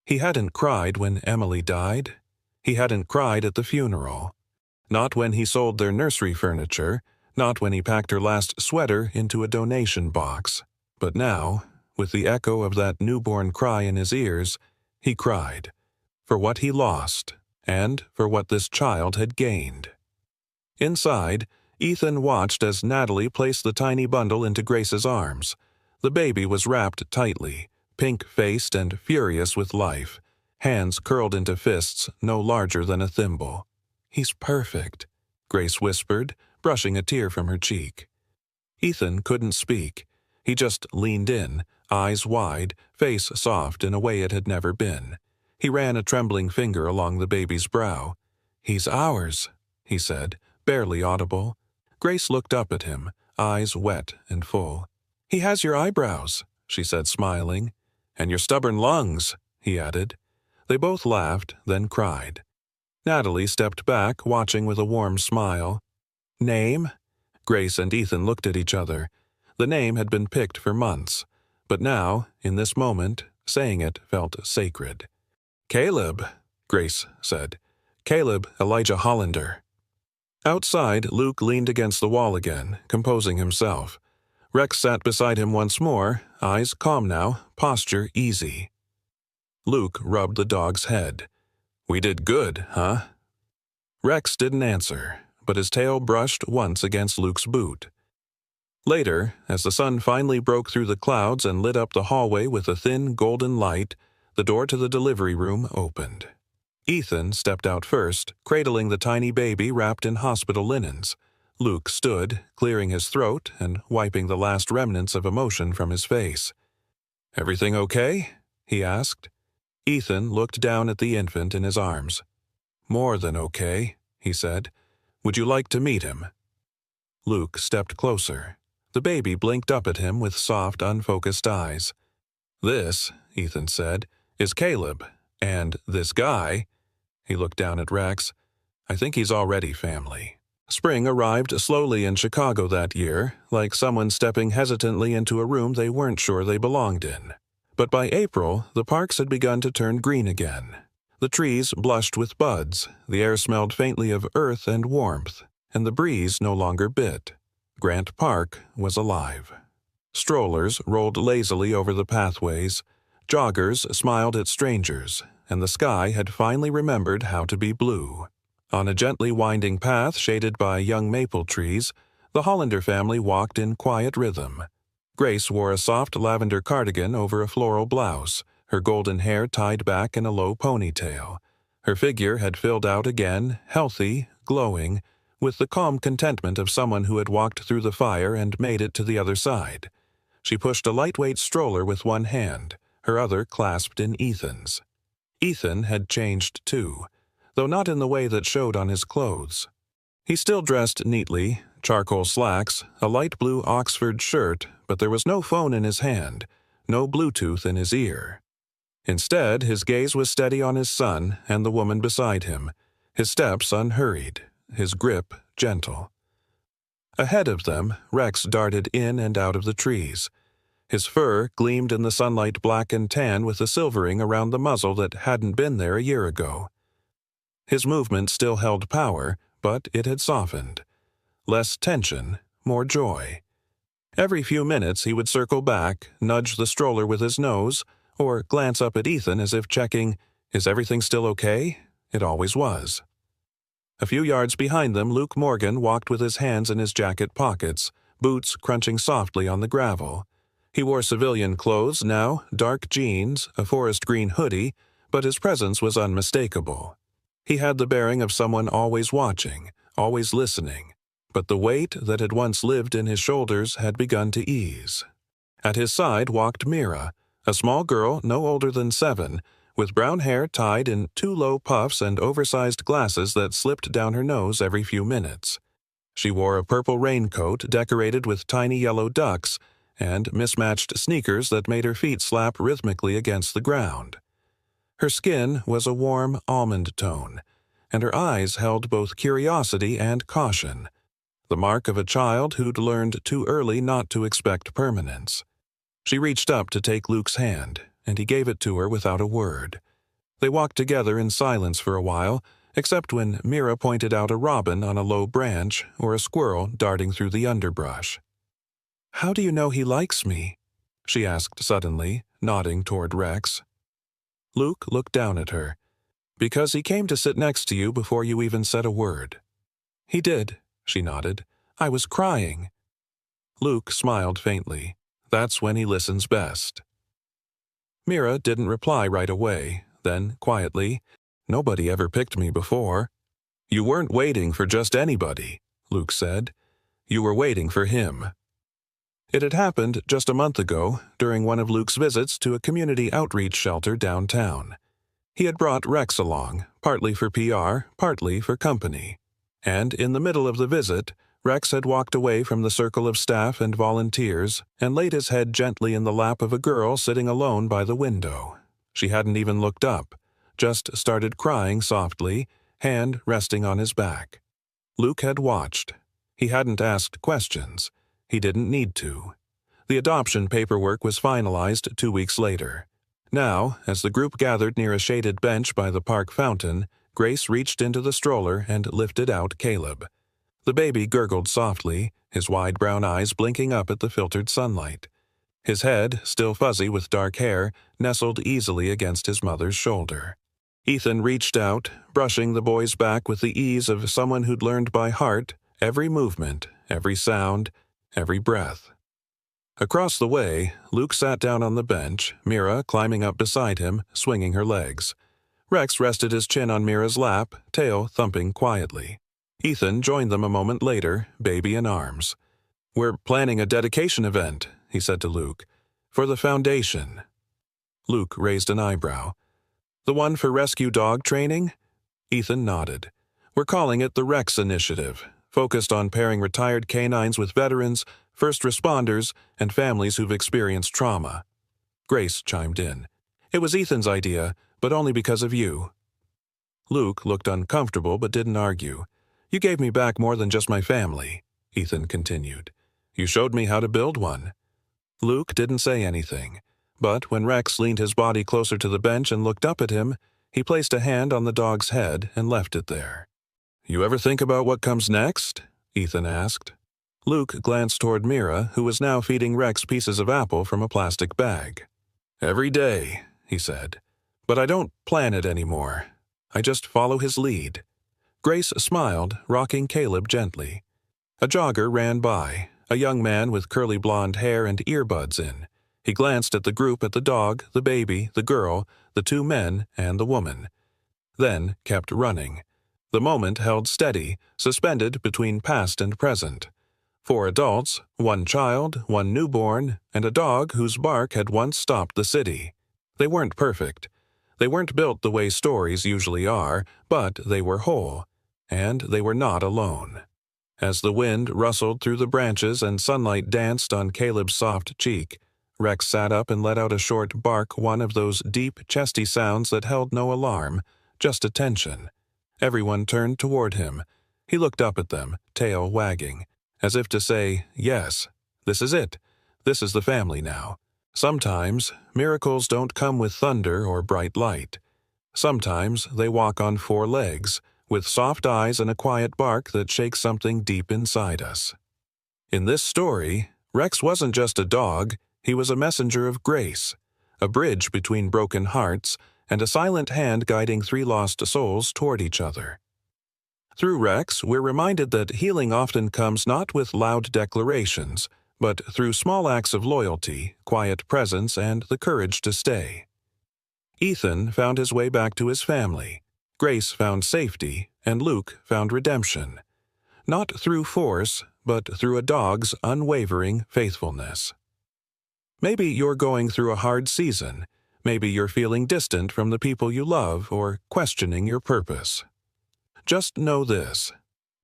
He hadn't cried when Emily died. He hadn't cried at the funeral. Not when he sold their nursery furniture, not when he packed her last sweater into a donation box. But now, with the echo of that newborn cry in his ears, he cried. For what he lost, and for what this child had gained. Inside, Ethan watched as Natalie placed the tiny bundle into Grace's arms. The baby was wrapped tightly, pink-faced and furious with life, hands curled into fists no larger than a thimble. "He's perfect," Grace whispered, brushing a tear from her cheek. Ethan couldn't speak. He just leaned in, eyes wide, face soft in a way it had never been. He ran a trembling finger along the baby's brow. "He's ours," he said, barely audible. Grace looked up at him, eyes wet and full. "He has your eyebrows," she said, smiling. "And your stubborn lungs," he added. They both laughed, then cried. Natalie stepped back, watching with a warm smile. "Name?" Grace and Ethan looked at each other. The name had been picked for months, but now, in this moment, saying it felt sacred. "Caleb," Grace said. "Caleb Elijah Hollander." Outside, Luke leaned against the wall again, composing himself. Rex sat beside him once more, eyes calm now, posture easy. Luke rubbed the dog's head. "We did good, huh?" Rex didn't answer, but his tail brushed once against Luke's boot. Later, as the sun finally broke through the clouds and lit up the hallway with a thin golden light, the door to the delivery room opened. Ethan stepped out first, cradling the tiny baby wrapped in hospital linens. Luke stood, clearing his throat and wiping the last remnants of emotion from his face. "Everything okay?" he asked. Ethan looked down at the infant in his arms. "More than okay," he said. "Would you like to meet him?" Luke stepped closer. The baby blinked up at him with soft, unfocused eyes. "This," Ethan said, "is Caleb, and this guy," he looked down at Rex, "I think he's already family." Spring arrived slowly in Chicago that year, like someone stepping hesitantly into a room they weren't sure they belonged in. But by April, the parks had begun to turn green again. The trees blushed with buds, the air smelled faintly of earth and warmth, and the breeze no longer bit. Grant Park was alive. Strollers rolled lazily over the pathways, joggers smiled at strangers, and the sky had finally remembered how to be blue. On a gently winding path shaded by young maple trees, the Hollander family walked in quiet rhythm. Grace wore a soft lavender cardigan over a floral blouse, her golden hair tied back in a low ponytail. Her figure had filled out again, healthy, glowing, with the calm contentment of someone who had walked through the fire and made it to the other side. She pushed a lightweight stroller with one hand, her other clasped in Ethan's. Ethan had changed too, though not in the way that showed on his clothes. He still dressed neatly, charcoal slacks, a light blue Oxford shirt, but there was no phone in his hand, no Bluetooth in his ear. Instead, his gaze was steady on his son and the woman beside him, his steps unhurried, his grip gentle. Ahead of them, Rex darted in and out of the trees. His fur gleamed in the sunlight black and tan with a silvering around the muzzle that hadn't been there a year ago. His movement still held power, but it had softened. Less tension, more joy. Every few minutes he would circle back, nudge the stroller with his nose, or glance up at Ethan as if checking, "Is everything still okay?" It always was. A few yards behind them, Luke Morgan walked with his hands in his jacket pockets, boots crunching softly on the gravel. He wore civilian clothes now, dark jeans, a forest green hoodie, but his presence was unmistakable. He had the bearing of someone always watching, always listening, but the weight that had once lived in his shoulders had begun to ease. At his side walked Mira, a small girl no older than 7, with brown hair tied in 2 low puffs and oversized glasses that slipped down her nose every few minutes. She wore a purple raincoat decorated with tiny yellow ducks and mismatched sneakers that made her feet slap rhythmically against the ground. Her skin was a warm almond tone, and her eyes held both curiosity and caution, the mark of a child who'd learned too early not to expect permanence. She reached up to take Luke's hand, and he gave it to her without a word. They walked together in silence for a while, except when Mira pointed out a robin on a low branch or a squirrel darting through the underbrush. "How do you know he likes me?" she asked suddenly, nodding toward Rex. Luke looked down at her. "Because he came to sit next to you before you even said a word." "He did," she nodded. "I was crying." Luke smiled faintly. "That's when he listens best." Mira didn't reply right away, then, quietly, "Nobody ever picked me before." "You weren't waiting for just anybody," Luke said. "You were waiting for him." It had happened just a month ago during one of Luke's visits to a community outreach shelter downtown. He had brought Rex along, partly for PR, partly for company. And in the middle of the visit, Rex had walked away from the circle of staff and volunteers and laid his head gently in the lap of a girl sitting alone by the window. She hadn't even looked up, just started crying softly, hand resting on his back. Luke had watched. He hadn't asked questions. He didn't need to. The adoption paperwork was finalized 2 weeks later. Now, as the group gathered near a shaded bench by the park fountain, Grace reached into the stroller and lifted out Caleb. The baby gurgled softly, his wide brown eyes blinking up at the filtered sunlight. His head, still fuzzy with dark hair, nestled easily against his mother's shoulder. Ethan reached out, brushing the boy's back with the ease of someone who'd learned by heart every movement, every sound, every breath. Across the way, Luke sat down on the bench, Mira climbing up beside him, swinging her legs. Rex rested his chin on Mira's lap, tail thumping quietly. Ethan joined them a moment later, baby in arms. "We're planning a dedication event," he said to Luke, "for the foundation." Luke raised an eyebrow. "The one for rescue dog training?" Ethan nodded. "We're calling it the Rex Initiative, focused on pairing retired canines with veterans, first responders, and families who've experienced trauma." Grace chimed in. "It was Ethan's idea, but only because of you." Luke looked uncomfortable but didn't argue. "You gave me back more than just my family," Ethan continued. "You showed me how to build one." Luke didn't say anything, but when Rex leaned his body closer to the bench and looked up at him, he placed a hand on the dog's head and left it there. "You ever think about what comes next?" Ethan asked. Luke glanced toward Mira, who was now feeding Rex pieces of apple from a plastic bag. "Every day," he said. "But I don't plan it anymore. I just follow his lead." Grace smiled, rocking Caleb gently. A jogger ran by, a young man with curly blonde hair and earbuds in. He glanced at the group at the dog, the baby, the girl, the 2 men, and the woman. Then kept running. The moment held steady, suspended between past and present. 4 adults, 1 child, 1 newborn, and a dog whose bark had once stopped the city. They weren't perfect. They weren't built the way stories usually are, but they were whole. And they were not alone. As the wind rustled through the branches and sunlight danced on Caleb's soft cheek, Rex sat up and let out a short bark, one of those deep, chesty sounds that held no alarm, just attention. Everyone turned toward him. He looked up at them, tail wagging, as if to say, "Yes, this is it. This is the family now." Sometimes, miracles don't come with thunder or bright light. Sometimes they walk on 4 legs, with soft eyes and a quiet bark that shakes something deep inside us. In this story, Rex wasn't just a dog, he was a messenger of grace, a bridge between broken hearts, and a silent hand guiding 3 lost souls toward each other. Through Rex, we're reminded that healing often comes not with loud declarations, but through small acts of loyalty, quiet presence, and the courage to stay. Ethan found his way back to his family. Grace found safety, and Luke found redemption. Not through force, but through a dog's unwavering faithfulness. Maybe you're going through a hard season. Maybe you're feeling distant from the people you love or questioning your purpose. Just know this.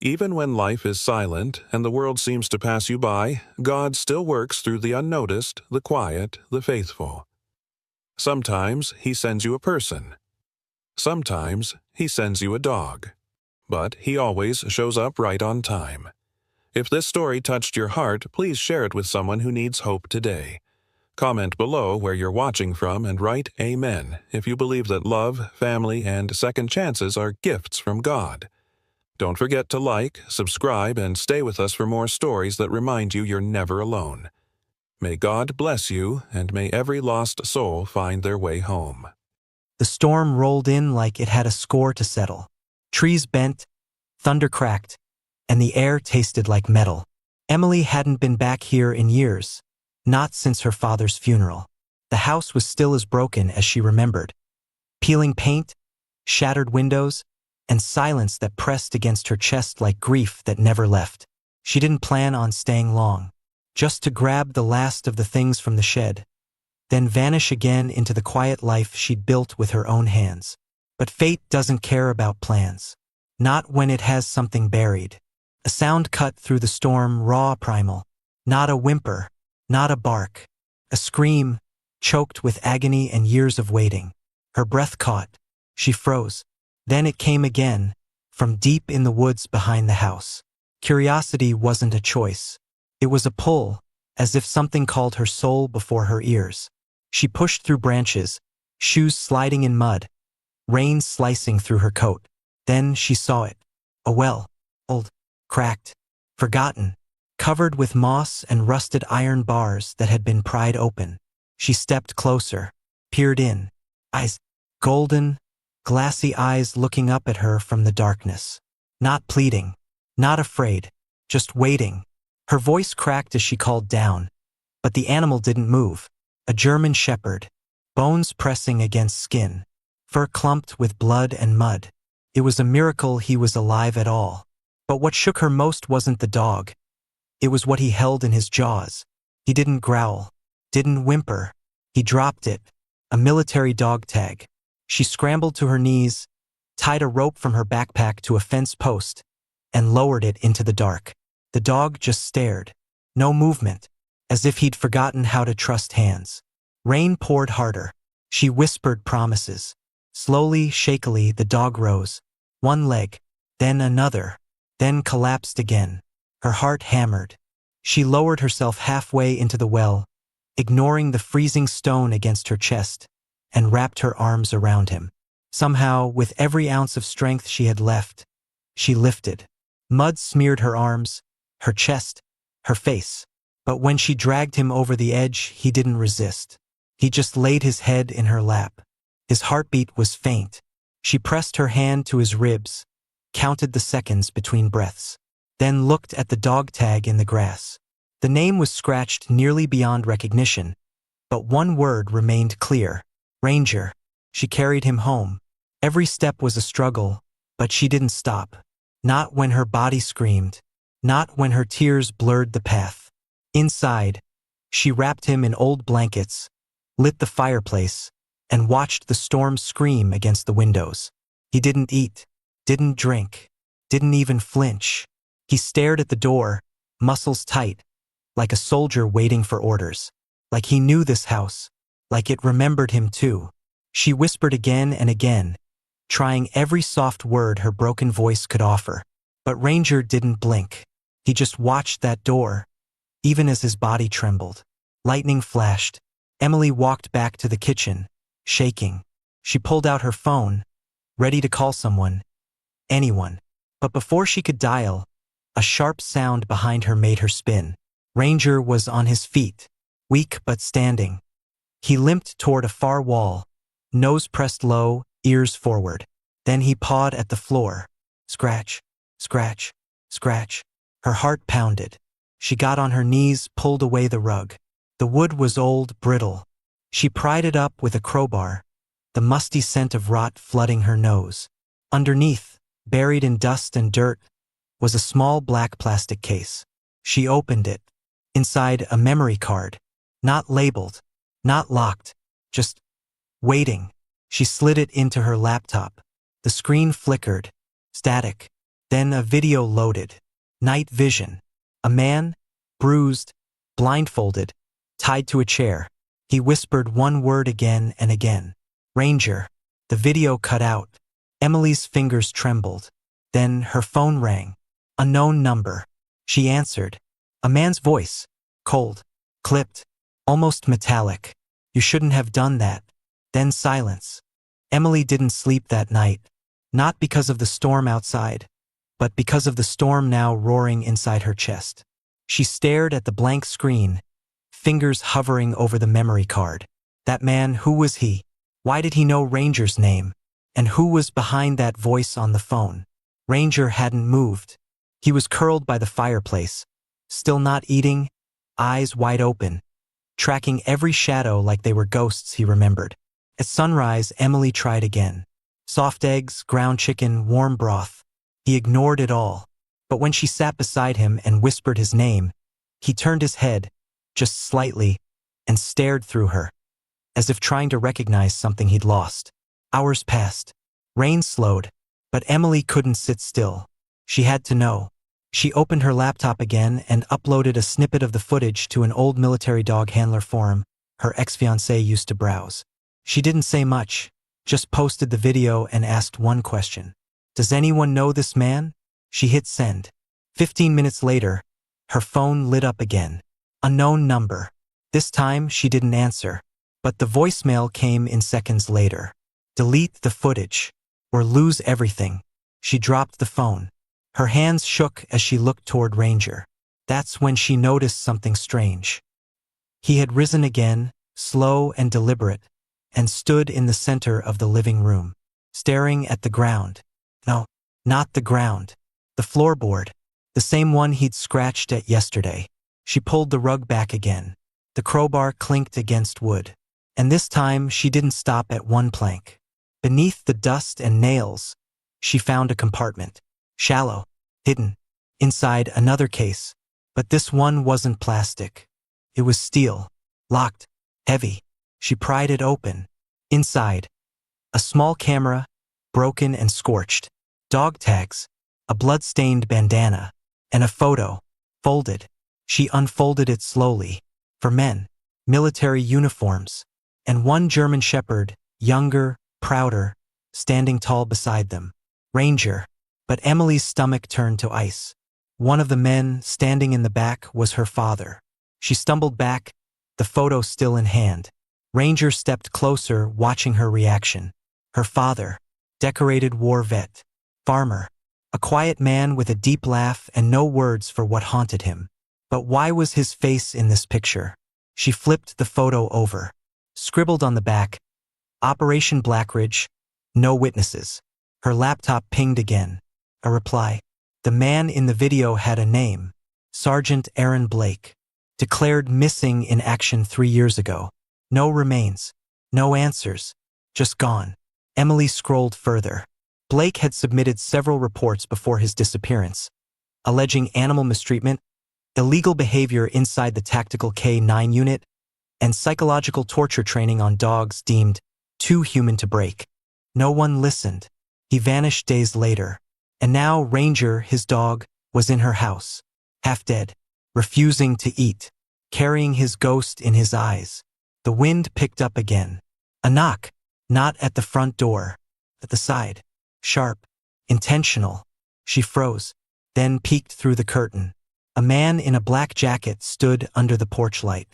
Even when life is silent and the world seems to pass you by, God still works through the unnoticed, the quiet, the faithful. Sometimes He sends you a person. Sometimes He sends you a dog. But He always shows up right on time. If this story touched your heart, please share it with someone who needs hope today. Comment below where you're watching from and write Amen if you believe that love, family, and second chances are gifts from God. Don't forget to like, subscribe, and stay with us for more stories that remind you you're never alone. May God bless you, and may every lost soul find their way home. The storm rolled in like it had a score to settle. Trees bent, thunder cracked, and the air tasted like metal. Emily hadn't been back here in years, not since her father's funeral. The house was still as broken as she remembered. Peeling paint, shattered windows, and silence that pressed against her chest like grief that never left. She didn't plan on staying long. just to grab the last of the things from the shed, then vanish again into the quiet life she'd built with her own hands. But fate doesn't care about plans. Not when it has something buried. A sound cut through the storm, raw, primal. Not a whimper, not a bark. A scream, choked with agony and years of waiting. Her breath caught. She froze. Then it came again, from deep in the woods behind the house. Curiosity wasn't a choice. It was a pull, as if something called her soul before her ears. She pushed through branches, shoes sliding in mud, rain slicing through her coat. Then she saw it. A well, old, cracked, forgotten, covered with moss and rusted iron bars that had been pried open. She stepped closer, peered in, eyes, golden, glassy eyes looking up at her from the darkness. Not pleading, not afraid, just waiting. Her voice cracked as she called down, but the animal didn't move. A German shepherd, bones pressing against skin, fur clumped with blood and mud. It was a miracle he was alive at all. But what shook her most wasn't the dog. It was what he held in his jaws. He didn't growl, didn't whimper. He dropped it, a military dog tag. She scrambled to her knees, tied a rope from her backpack to a fence post, and lowered it into the dark. The dog just stared. No movement, as if he'd forgotten how to trust hands. Rain poured harder. She whispered promises. Slowly, shakily, the dog rose. One leg, then another, then collapsed again. Her heart hammered. She lowered herself halfway into the well, ignoring the freezing stone against her chest, and wrapped her arms around him. Somehow, with every ounce of strength she had left, she lifted. Mud smeared her arms, her chest, her face. But when she dragged him over the edge, he didn't resist. He just laid his head in her lap. His heartbeat was faint. She pressed her hand to his ribs, counted the seconds between breaths, then looked at the dog tag in the grass. The name was scratched nearly beyond recognition, but one word remained clear. Ranger. She carried him home. Every step was a struggle, but she didn't stop. Not when her body screamed. Not when her tears blurred the path. Inside, she wrapped him in old blankets, lit the fireplace, and watched the storm scream against the windows. He didn't eat, didn't drink, didn't even flinch. He stared at the door, muscles tight, like a soldier waiting for orders. Like he knew this house, like it remembered him too. She whispered again and again, trying every soft word her broken voice could offer. But Ranger didn't blink. He just watched that door, even as his body trembled. Lightning flashed. Emily walked back to the kitchen, shaking. She pulled out her phone, ready to call someone, anyone. But before she could dial, a sharp sound behind her made her spin. Ranger was on his feet, weak but standing. He limped toward a far wall, nose pressed low, ears forward. Then he pawed at the floor. Scratch, scratch, scratch. Her heart pounded. She got on her knees, pulled away the rug. The wood was old, brittle. She pried it up with a crowbar, the musty scent of rot flooding her nose. Underneath, buried in dust and dirt, was a small black plastic case. She opened it. Inside, a memory card. Not labeled, not locked, just waiting. She slid it into her laptop. The screen flickered, static. Then a video loaded. Night vision. A man, bruised, blindfolded, tied to a chair. He whispered one word again and again. Ranger. The video cut out. Emily's fingers trembled. Then her phone rang. Unknown number. She answered. A man's voice. Cold. Clipped. Almost metallic. You shouldn't have done that. Then silence. Emily didn't sleep that night. Not because of the storm outside, but because of the storm now roaring inside her chest. She stared at the blank screen, fingers hovering over the memory card. That man, who was he? Why did he know Ranger's name? And who was behind that voice on the phone? Ranger hadn't moved. He was curled by the fireplace, still not eating, eyes wide open, tracking every shadow like they were ghosts he remembered. At sunrise, Emily tried again. Soft eggs, ground chicken, warm broth. He ignored it all. But when she sat beside him and whispered his name, He turned his head, just slightly, and stared through her, as if trying to recognize something he'd lost. Hours passed. Rain slowed, but Emily couldn't sit still. She had to know. She opened her laptop again and uploaded a snippet of the footage to an old military dog handler forum her ex-fiancé used to browse. She didn't say much, just posted the video and asked one question. Does anyone know this man? She hit send. 15 minutes later, her phone lit up again. Unknown number. This time she didn't answer, but the voicemail came in seconds later. Delete the footage, or lose everything. She dropped the phone. Her hands shook as she looked toward Ranger. That's when she noticed something strange. He had risen again, slow and deliberate, and stood in the center of the living room, staring at the ground. No, not the ground. The floorboard. The same one he'd scratched at yesterday. She pulled the rug back again. The crowbar clinked against wood. And this time she didn't stop at one plank. Beneath the dust and nails, she found a compartment. Shallow, hidden, inside another case. But this one wasn't plastic. It was steel, locked, heavy. She pried it open. Inside, a small camera, broken and scorched. Dog tags, a blood-stained bandana, and a photo, folded. She unfolded it slowly. For men, military uniforms, and one German shepherd, younger, prouder, standing tall beside them. Ranger. But Emily's stomach turned to ice. One of the men standing in the back was her father. She stumbled back, the photo still in hand. Ranger stepped closer, watching her reaction. Her father, decorated war vet, farmer, a quiet man with a deep laugh and no words for what haunted him. But why was his face in this picture? She flipped the photo over. Scribbled on the back, Operation Blackridge, no witnesses. Her laptop pinged again. A reply. The man in the video had a name. Sergeant Aaron Blake. Declared missing in action 3 years ago. No remains. No answers. Just gone. Emily scrolled further. Blake had submitted several reports before his disappearance, alleging animal mistreatment, illegal behavior inside the tactical K-9 unit, and psychological torture training on dogs deemed too human to break. No one listened. He vanished days later. And now Ranger, his dog, was in her house, half dead, refusing to eat, carrying his ghost in his eyes. The wind picked up again. A knock, not at the front door, at the side. Sharp, intentional. She froze, then peeked through the curtain. A man in a black jacket stood under the porch light.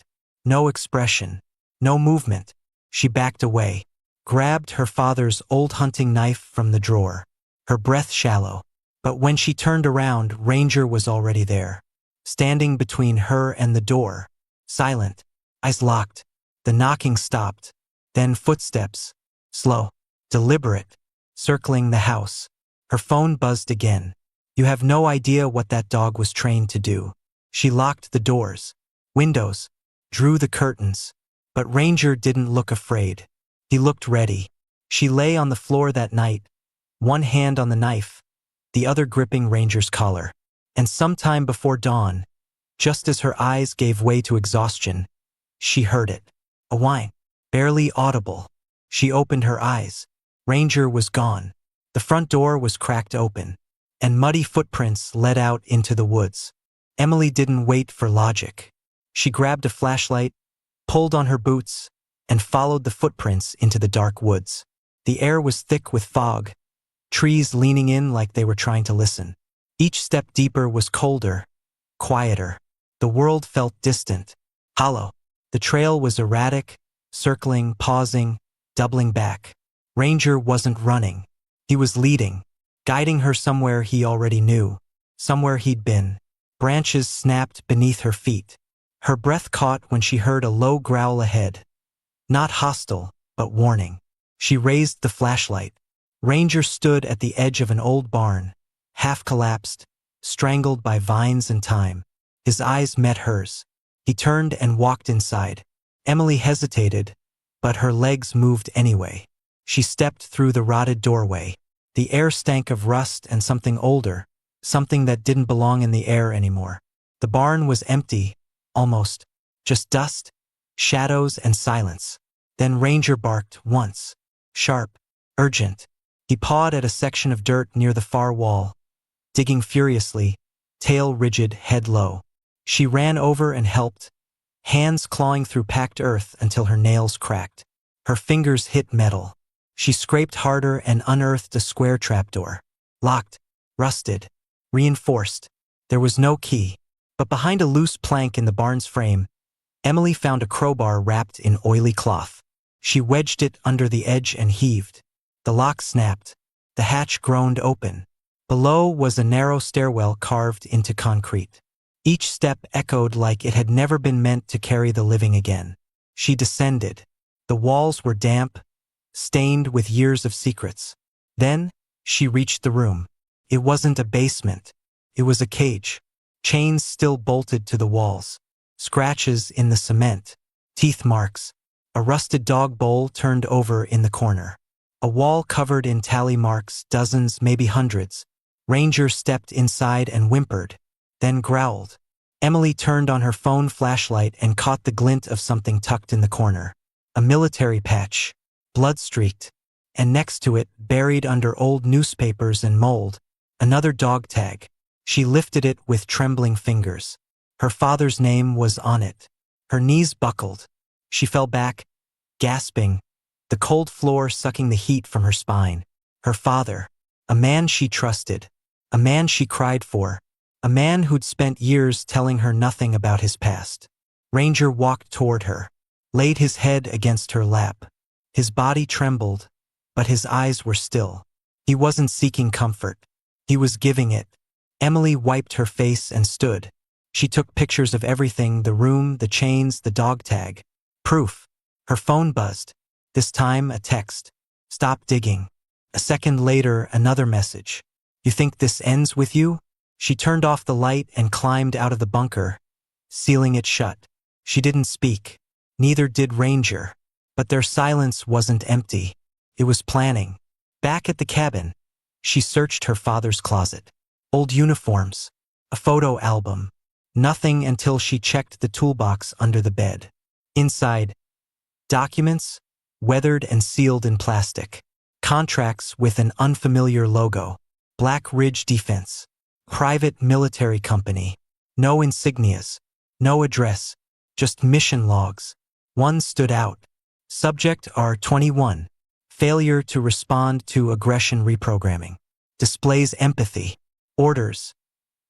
No expression, no movement. She backed away, grabbed her father's old hunting knife from the drawer. Her breath shallow. But when she turned around, Ranger was already there, standing between her and the door, silent, eyes locked. The knocking stopped, then footsteps, slow, deliberate, circling the house. Her phone buzzed again. You have no idea what that dog was trained to do. She locked the doors, windows, drew the curtains. But Ranger didn't look afraid. He looked ready. She lay on the floor that night, one hand on the knife, the other gripping Ranger's collar. And sometime before dawn, just as her eyes gave way to exhaustion, she heard it. A whine, barely audible. She opened her eyes. Ranger was gone. The front door was cracked open, and muddy footprints led out into the woods. Emily didn't wait for logic. She grabbed a flashlight, pulled on her boots, and followed the footprints into the dark woods. The air was thick with fog, trees leaning in like they were trying to listen. Each step deeper was colder, quieter. The world felt distant, hollow. The trail was erratic, circling, pausing, doubling back. Ranger wasn't running. He was leading, guiding her somewhere he already knew, somewhere he'd been. Branches snapped beneath her feet. Her breath caught when she heard a low growl ahead. Not hostile, but warning. She raised the flashlight. Ranger stood at the edge of an old barn, half collapsed, strangled by vines and time. His eyes met hers. He turned and walked inside. Emily hesitated, but her legs moved anyway. She stepped through the rotted doorway. The air stank of rust and something older, something that didn't belong in the air anymore. The barn was empty, almost. Just dust, shadows, and silence. Then Ranger barked once. Sharp, urgent. He pawed at a section of dirt near the far wall, digging furiously, tail rigid, head low. She ran over and helped, hands clawing through packed earth until her nails cracked. Her fingers hit metal. She scraped harder and unearthed a square trapdoor. Locked, rusted, reinforced. There was no key. But behind a loose plank in the barn's frame, Emily found a crowbar wrapped in oily cloth. She wedged it under the edge and heaved. The lock snapped. The hatch groaned open. Below was a narrow stairwell carved into concrete. Each step echoed like it had never been meant to carry the living again. She descended. The walls were damp, stained with years of secrets. Then, she reached the room. It wasn't a basement. It was a cage. Chains still bolted to the walls. Scratches in the cement. Teeth marks. A rusted dog bowl turned over in the corner. A wall covered in tally marks, dozens, maybe hundreds. Ranger stepped inside and whimpered, then growled. Emily turned on her phone flashlight and caught the glint of something tucked in the corner. A military patch, blood-streaked, and next to it, buried under old newspapers and mold, another dog tag. She lifted it with trembling fingers. Her father's name was on it. Her knees buckled. She fell back, gasping, the cold floor sucking the heat from her spine. Her father, a man she trusted, a man she cried for, a man who'd spent years telling her nothing about his past. Ranger walked toward her, laid his head against her lap. His body trembled, but his eyes were still. He wasn't seeking comfort. He was giving it. Emily wiped her face and stood. She took pictures of everything, the room, the chains, the dog tag. Proof. Her phone buzzed. This time, a text. Stop digging. A second later, another message. You think this ends with you? She turned off the light and climbed out of the bunker, sealing it shut. She didn't speak. Neither did Ranger. But their silence wasn't empty. It was planning. Back at the cabin, she searched her father's closet. Old uniforms. A photo album. Nothing until she checked the toolbox under the bed. Inside, documents, weathered and sealed in plastic. Contracts with an unfamiliar logo. Black Ridge Defense. Private military company. No insignias. No address. Just mission logs. One stood out. Subject R21. Failure to respond to aggression reprogramming. Displays empathy. Orders.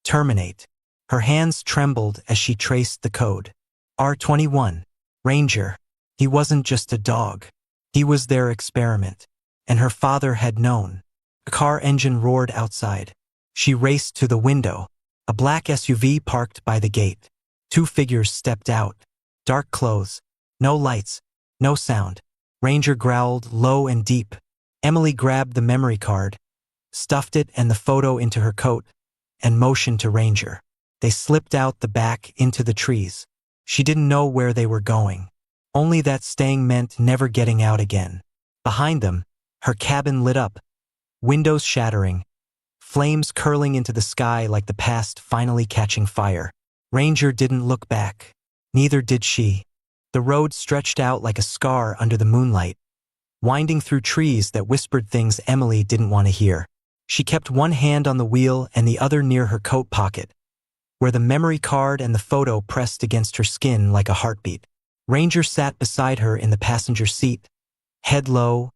Terminate. Her hands trembled as she traced the code. R21. Ranger. He wasn't just a dog. He was their experiment. And her father had known. A car engine roared outside. She raced to the window. A black SUV parked by the gate. Two figures stepped out. Dark clothes. No lights. No sound. Ranger growled low and deep. Emily grabbed the memory card, stuffed it and the photo into her coat, and motioned to Ranger. They slipped out the back into the trees. She didn't know where they were going. Only that staying meant never getting out again. Behind them, her cabin lit up, windows shattering, flames curling into the sky like the past finally catching fire. Ranger didn't look back. Neither did she. The road stretched out like a scar under the moonlight, winding through trees that whispered things Emily didn't want to hear. She kept one hand on the wheel and the other near her coat pocket, where the memory card and the photo pressed against her skin like a heartbeat. Ranger sat beside her in the passenger seat, head low,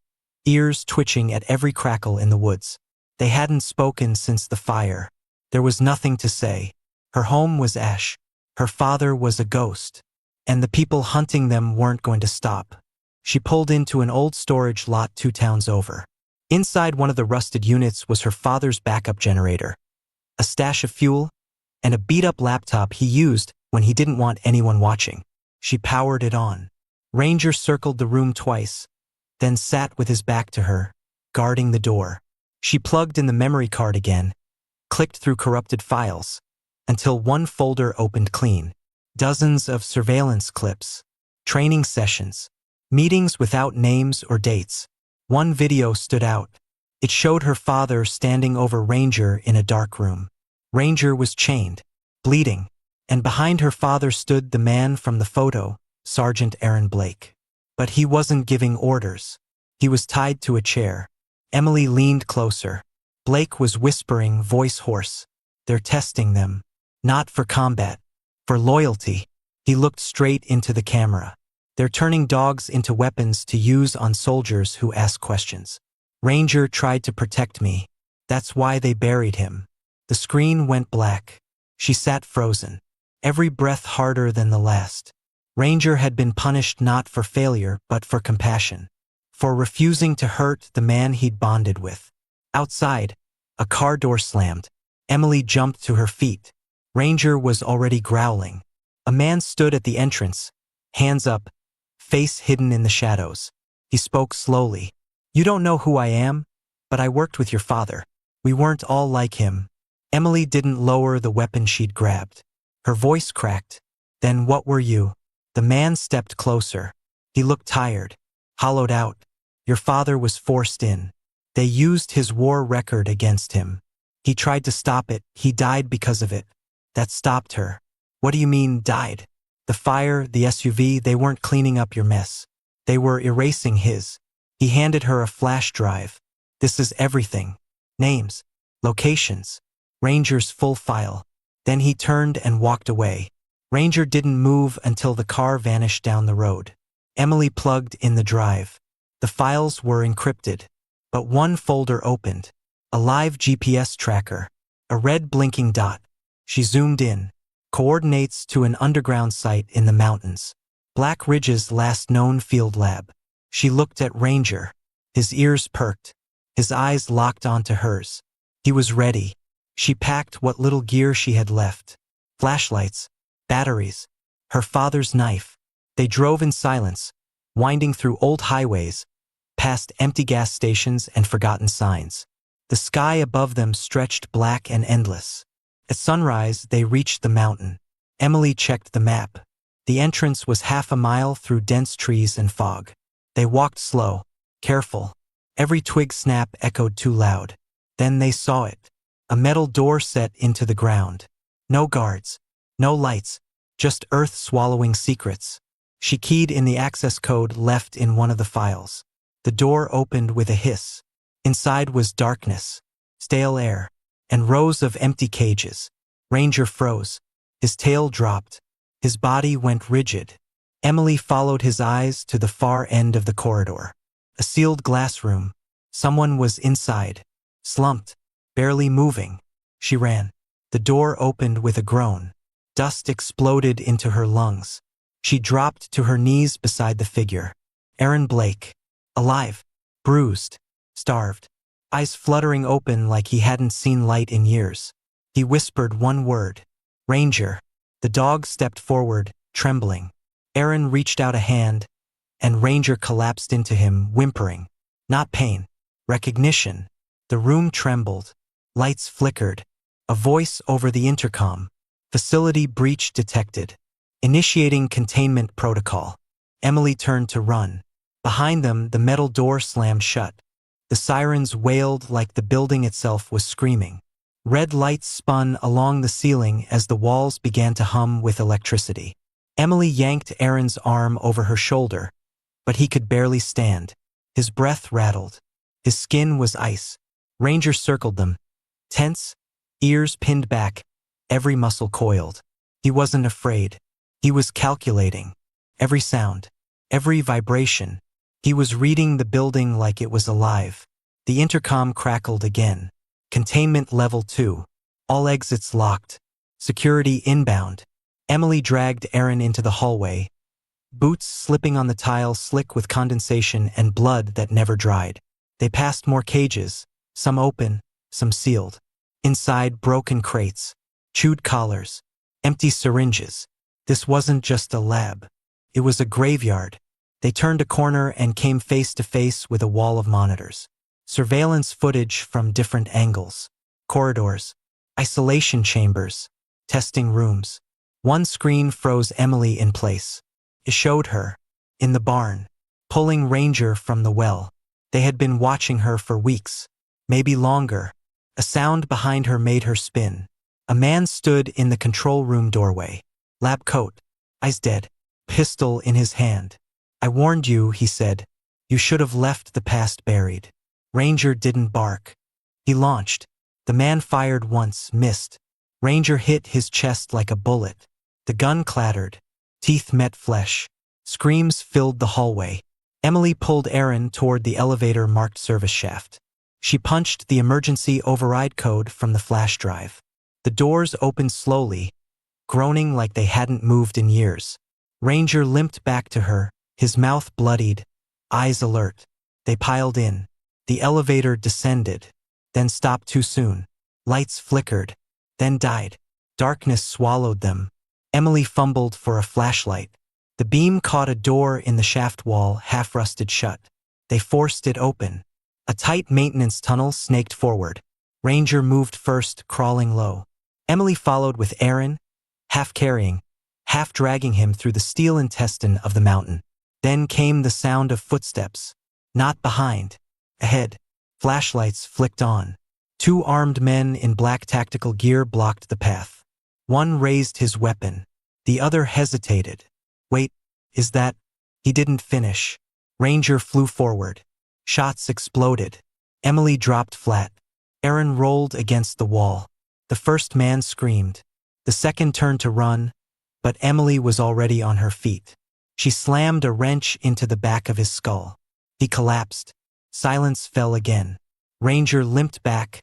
ears twitching at every crackle in the woods. They hadn't spoken since the fire. There was nothing to say. Her home was ash. Her father was a ghost. And the people hunting them weren't going to stop. She pulled into an old storage lot 2 towns over. Inside one of the rusted units was her father's backup generator, a stash of fuel, and a beat-up laptop he used when he didn't want anyone watching. She powered it on. Ranger circled the room twice, then sat with his back to her, guarding the door. She plugged in the memory card again, clicked through corrupted files, until one folder opened clean. Dozens of surveillance clips, training sessions, meetings without names or dates. One video stood out. It showed her father standing over Ranger in a dark room. Ranger was chained, bleeding, and behind her father stood the man from the photo, Sergeant Aaron Blake. But he wasn't giving orders. He was tied to a chair. Emily leaned closer. Blake was whispering, voice hoarse. They're testing them. Not for combat. For loyalty. He looked straight into the camera. They're turning dogs into weapons to use on soldiers who ask questions. Ranger tried to protect me. That's why they buried him. The screen went black. She sat frozen. Every breath harder than the last. Ranger had been punished not for failure, but for compassion. For refusing to hurt the man he'd bonded with. Outside, a car door slammed. Emily jumped to her feet. Ranger was already growling. A man stood at the entrance, hands up, face hidden in the shadows. He spoke slowly. You don't know who I am, but I worked with your father. We weren't all like him. Emily didn't lower the weapon she'd grabbed. Her voice cracked. Then what were you? The man stepped closer. He looked tired, hollowed out. Your father was forced in. They used his war record against him. He tried to stop it. He died because of it. That stopped her. What do you mean, died? The fire, the SUV, they weren't cleaning up your mess. They were erasing his. He handed her a flash drive. This is everything. Names. Locations. Ranger's full file. Then he turned and walked away. Ranger didn't move until the car vanished down the road. Emily plugged in the drive. The files were encrypted. But one folder opened. A live GPS tracker. A red blinking dot. She zoomed in. Coordinates to an underground site in the mountains. Black Ridge's last known field lab. She looked at Ranger. His ears perked. His eyes locked onto hers. He was ready. She packed what little gear she had left. Flashlights. Batteries. Her father's knife. They drove in silence, winding through old highways, past empty gas stations and forgotten signs. The sky above them stretched black and endless. At sunrise, they reached the mountain. Emily checked the map. The entrance was half a mile through dense trees and fog. They walked slow, careful. Every twig snap echoed too loud. Then they saw it. A metal door set into the ground. No guards. No lights. Just earth swallowing secrets. She keyed in the access code left in one of the files. The door opened with a hiss. Inside was darkness, stale air, and rows of empty cages. Ranger froze. His tail dropped. His body went rigid. Emily followed his eyes to the far end of the corridor. A sealed glass room. Someone was inside. Slumped. Barely moving. She ran. The door opened with a groan. Dust exploded into her lungs. She dropped to her knees beside the figure. Aaron Blake. Alive. Bruised. Starved. Eyes fluttering open like he hadn't seen light in years. He whispered one word. Ranger. The dog stepped forward, trembling. Aaron reached out a hand, and Ranger collapsed into him, whimpering. Not pain. Recognition. The room trembled. Lights flickered. A voice over the intercom. Facility breach detected. Initiating containment protocol. Emily turned to run. Behind them, the metal door slammed shut. The sirens wailed like the building itself was screaming. Red lights spun along the ceiling as the walls began to hum with electricity. Emily yanked Aaron's arm over her shoulder, but he could barely stand. His breath rattled. His skin was ice. Ranger circled them. Tense, ears pinned back, every muscle coiled. He wasn't afraid. He was calculating. Every sound, every vibration. He was reading the building like it was alive. The intercom crackled again. Containment level 2. All exits locked. Security inbound. Emily dragged Aaron into the hallway. Boots slipping on the tile slick with condensation and blood that never dried. They passed more cages, some open, some sealed. Inside, broken crates, chewed collars, empty syringes. This wasn't just a lab. It was a graveyard. They turned a corner and came face to face with a wall of monitors. Surveillance footage from different angles. Corridors. Isolation chambers. Testing rooms. One screen froze Emily in place. It showed her, in the barn, pulling Ranger from the well. They had been watching her for weeks, maybe longer. A sound behind her made her spin. A man stood in the control room doorway. Lab coat. Eyes dead. Pistol in his hand. I warned you, he said. You should have left the past buried. Ranger didn't bark. He launched. The man fired once, missed. Ranger hit his chest like a bullet. The gun clattered. Teeth met flesh. Screams filled the hallway. Emily pulled Aaron toward the elevator marked service shaft. She punched the emergency override code from the flash drive. The doors opened slowly, groaning like they hadn't moved in years. Ranger limped back to her, his mouth bloodied, eyes alert. They piled in. The elevator descended, then stopped too soon. Lights flickered, then died. Darkness swallowed them. Emily fumbled for a flashlight. The beam caught a door in the shaft wall, half-rusted shut. They forced it open. A tight maintenance tunnel snaked forward. Ranger moved first, crawling low. Emily followed with Aaron, half carrying, half dragging him through the steel intestine of the mountain. Then came the sound of footsteps. Not behind. Ahead. Flashlights flicked on. 2 armed men in black tactical gear blocked the path. One raised his weapon. The other hesitated. Wait, is that? He didn't finish. Ranger flew forward. Shots exploded. Emily dropped flat. Aaron rolled against the wall. The first man screamed. The second turned to run, but Emily was already on her feet. She slammed a wrench into the back of his skull. He collapsed. Silence fell again. Ranger limped back,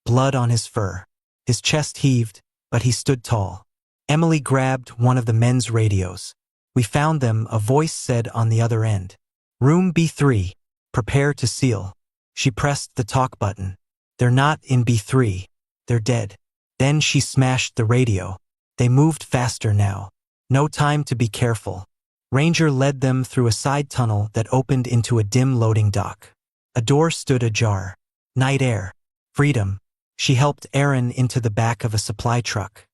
blood on his fur. His chest heaved, but he stood tall. Emily grabbed one of the men's radios. We found them, a voice said on the other end. Room B3. Prepare to seal. She pressed the talk button. They're not in B3. They're dead. Then she smashed the radio. They moved faster now. No time to be careful. Ranger led them through a side tunnel that opened into a dim loading dock. A door stood ajar. Night air. Freedom. She helped Aaron into the back of a supply truck.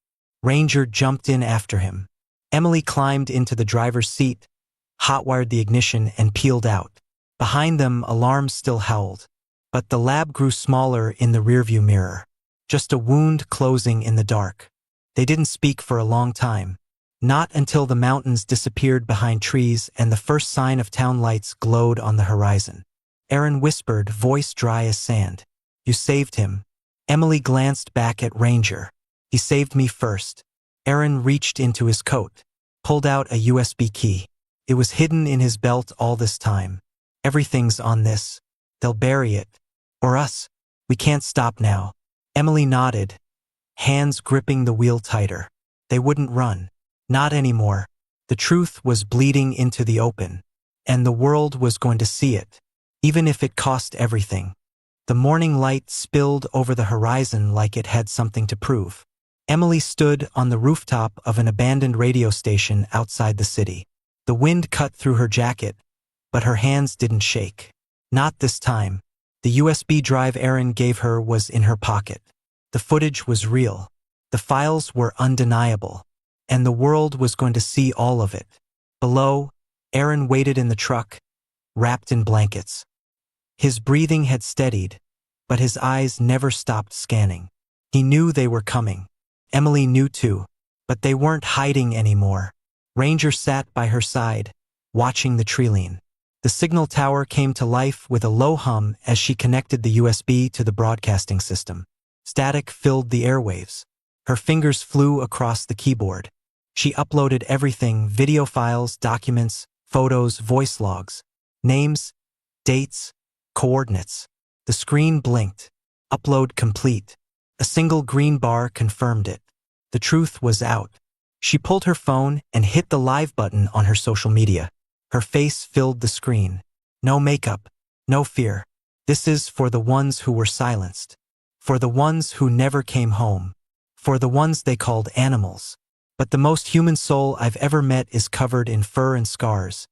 Ranger jumped in after him. Emily climbed into the driver's seat, hotwired the ignition, and peeled out. Behind them, alarms still howled. But the lab grew smaller in the rearview mirror. Just a wound closing in the dark. They didn't speak for a long time. Not until the mountains disappeared behind trees and the first sign of town lights glowed on the horizon. Aaron whispered, voice dry as sand. You saved him. Emily glanced back at Ranger. He saved me first. Aaron reached into his coat, pulled out a USB key. It was hidden in his belt all this time. Everything's on this. They'll bury it. Or us. We can't stop now. Emily nodded, hands gripping the wheel tighter. They wouldn't run. Not anymore. The truth was bleeding into the open, and the world was going to see it, even if it cost everything. The morning light spilled over the horizon like it had something to prove. Emily stood on the rooftop of an abandoned radio station outside the city. The wind cut through her jacket, but her hands didn't shake. Not this time. The USB drive Aaron gave her was in her pocket. The footage was real. The files were undeniable. And the world was going to see all of it. Below, Aaron waited in the truck, wrapped in blankets. His breathing had steadied, but his eyes never stopped scanning. He knew they were coming. Emily knew too, but they weren't hiding anymore. Ranger sat by her side, watching the treeline. The signal tower came to life with a low hum as she connected the USB to the broadcasting system. Static filled the airwaves. Her fingers flew across the keyboard. She uploaded everything: video files, documents, photos, voice logs, names, dates, coordinates. The screen blinked. Upload complete. A single green bar confirmed it. The truth was out. She pulled her phone and hit the live button on her social media. Her face filled the screen. No makeup, no fear. This is for the ones who were silenced. For the ones who never came home. For the ones they called animals. But the most human soul I've ever met is covered in fur and scars.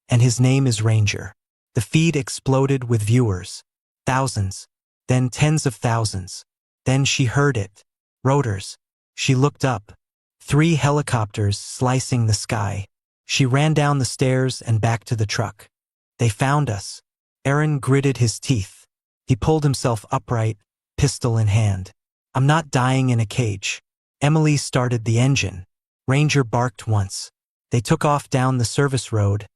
And his name is Ranger. The feed exploded with viewers. Thousands. Then tens of thousands. Then she heard it. Rotors. She looked up. 3 helicopters slicing the sky. She ran down the stairs and back to the truck. They found us. Aaron gritted his teeth. He pulled himself upright, pistol in hand. I'm not dying in a cage. Emily started the engine. Ranger barked once. They took off down the service road,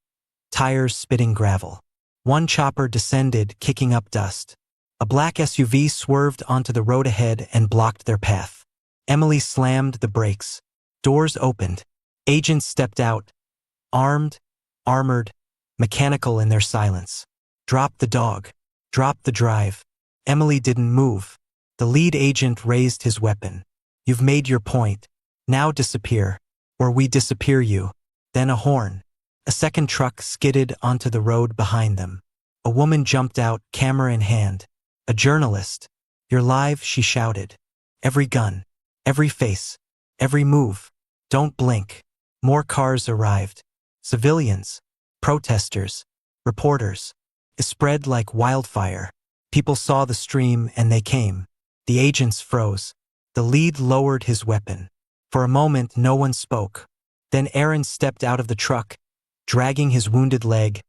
tires spitting gravel. One chopper descended, kicking up dust. A black SUV swerved onto the road ahead and blocked their path. Emily slammed the brakes. Doors opened. Agents stepped out, armed, armored, mechanical in their silence. Drop the dog. Drop the drive. Emily didn't move. The lead agent raised his weapon. You've made your point. Now disappear, or we disappear you. Then a horn. A second truck skidded onto the road behind them. A woman jumped out, camera in hand. A journalist. You're live, she shouted. Every gun, every face, every move. Don't blink. More cars arrived. Civilians, protesters, reporters. It spread like wildfire. People saw the stream and they came. The agents froze. The lead lowered his weapon. For a moment, no one spoke. Then Aaron stepped out of the truck, dragging his wounded leg,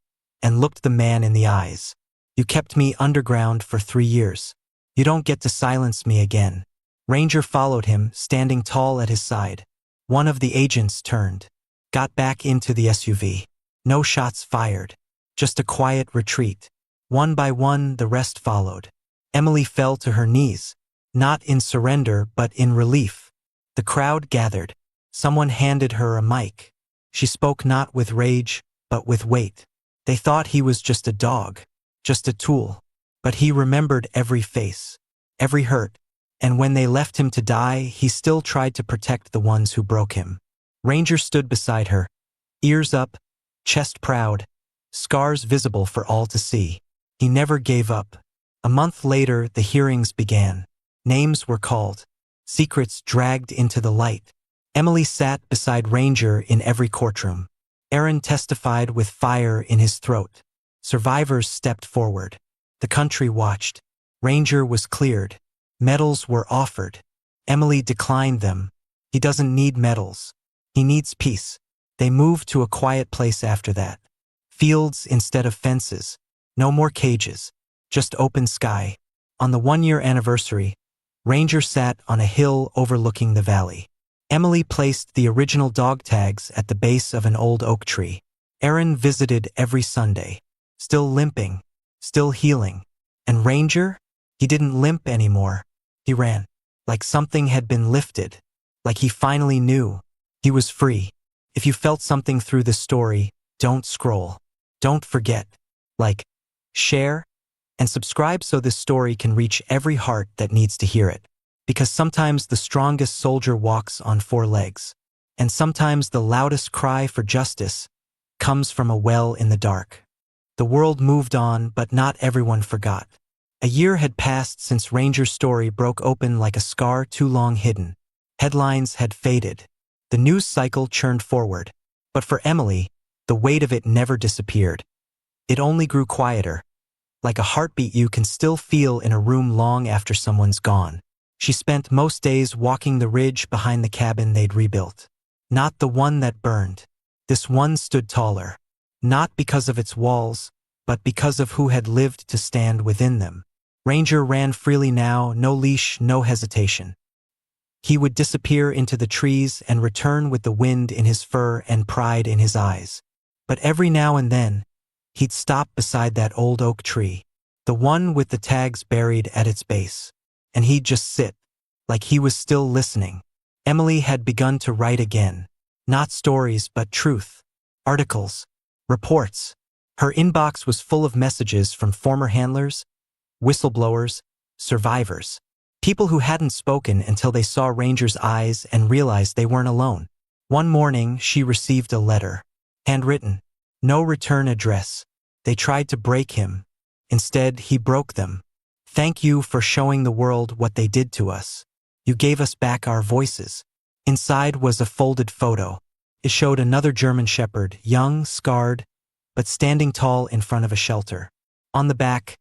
and looked the man in the eyes. You kept me underground for 3 years. You don't get to silence me again. Ranger followed him, standing tall at his side. One of the agents turned, got back into the SUV. No shots fired, just a quiet retreat. One by one, the rest followed. Emily fell to her knees, not in surrender but in relief. The crowd gathered. Someone handed her a mic. She spoke not with rage, but with weight. They thought he was just a dog, just a tool. But he remembered every face, every hurt. And when they left him to die, he still tried to protect the ones who broke him. Ranger stood beside her, ears up, chest proud, scars visible for all to see. He never gave up. A month later, the hearings began. Names were called, secrets dragged into the light. Emily sat beside Ranger in every courtroom. Aaron testified with fire in his throat. Survivors stepped forward. The country watched. Ranger was cleared. Medals were offered. Emily declined them. He doesn't need medals. He needs peace. They moved to a quiet place after that. Fields instead of fences. No more cages. Just open sky. On the 1-year anniversary, Ranger sat on a hill overlooking the valley. Emily placed the original dog tags at the base of an old oak tree. Aaron visited every Sunday. Still limping. Still healing. And Ranger? He didn't limp anymore. He ran. Like something had been lifted. Like he finally knew. He was free. If you felt something through this story, don't scroll. Don't forget. Like, share, and subscribe so this story can reach every heart that needs to hear it. Because sometimes the strongest soldier walks on 4 legs. And sometimes the loudest cry for justice comes from a well in the dark. The world moved on, but not everyone forgot. A year had passed since Ranger's story broke open like a scar too long hidden. Headlines had faded. The news cycle churned forward. But for Emily, the weight of it never disappeared. It only grew quieter, like a heartbeat you can still feel in a room long after someone's gone. She spent most days walking the ridge behind the cabin they'd rebuilt. Not the one that burned. This one stood taller. Not because of its walls, but because of who had lived to stand within them. Ranger ran freely now, no leash, no hesitation. He would disappear into the trees and return with the wind in his fur and pride in his eyes. But every now and then, he'd stop beside that old oak tree, the one with the tags buried at its base. And he'd just sit, like he was still listening. Emily had begun to write again. Not stories, but truth. Articles. Reports. Her inbox was full of messages from former handlers, whistleblowers, survivors. People who hadn't spoken until they saw Ranger's eyes and realized they weren't alone. One morning, she received a letter. Handwritten. No return address. They tried to break him. Instead, he broke them. Thank you for showing the world what they did to us. You gave us back our voices. Inside was a folded photo. It showed another German shepherd, young, scarred, but standing tall in front of a shelter. On the back,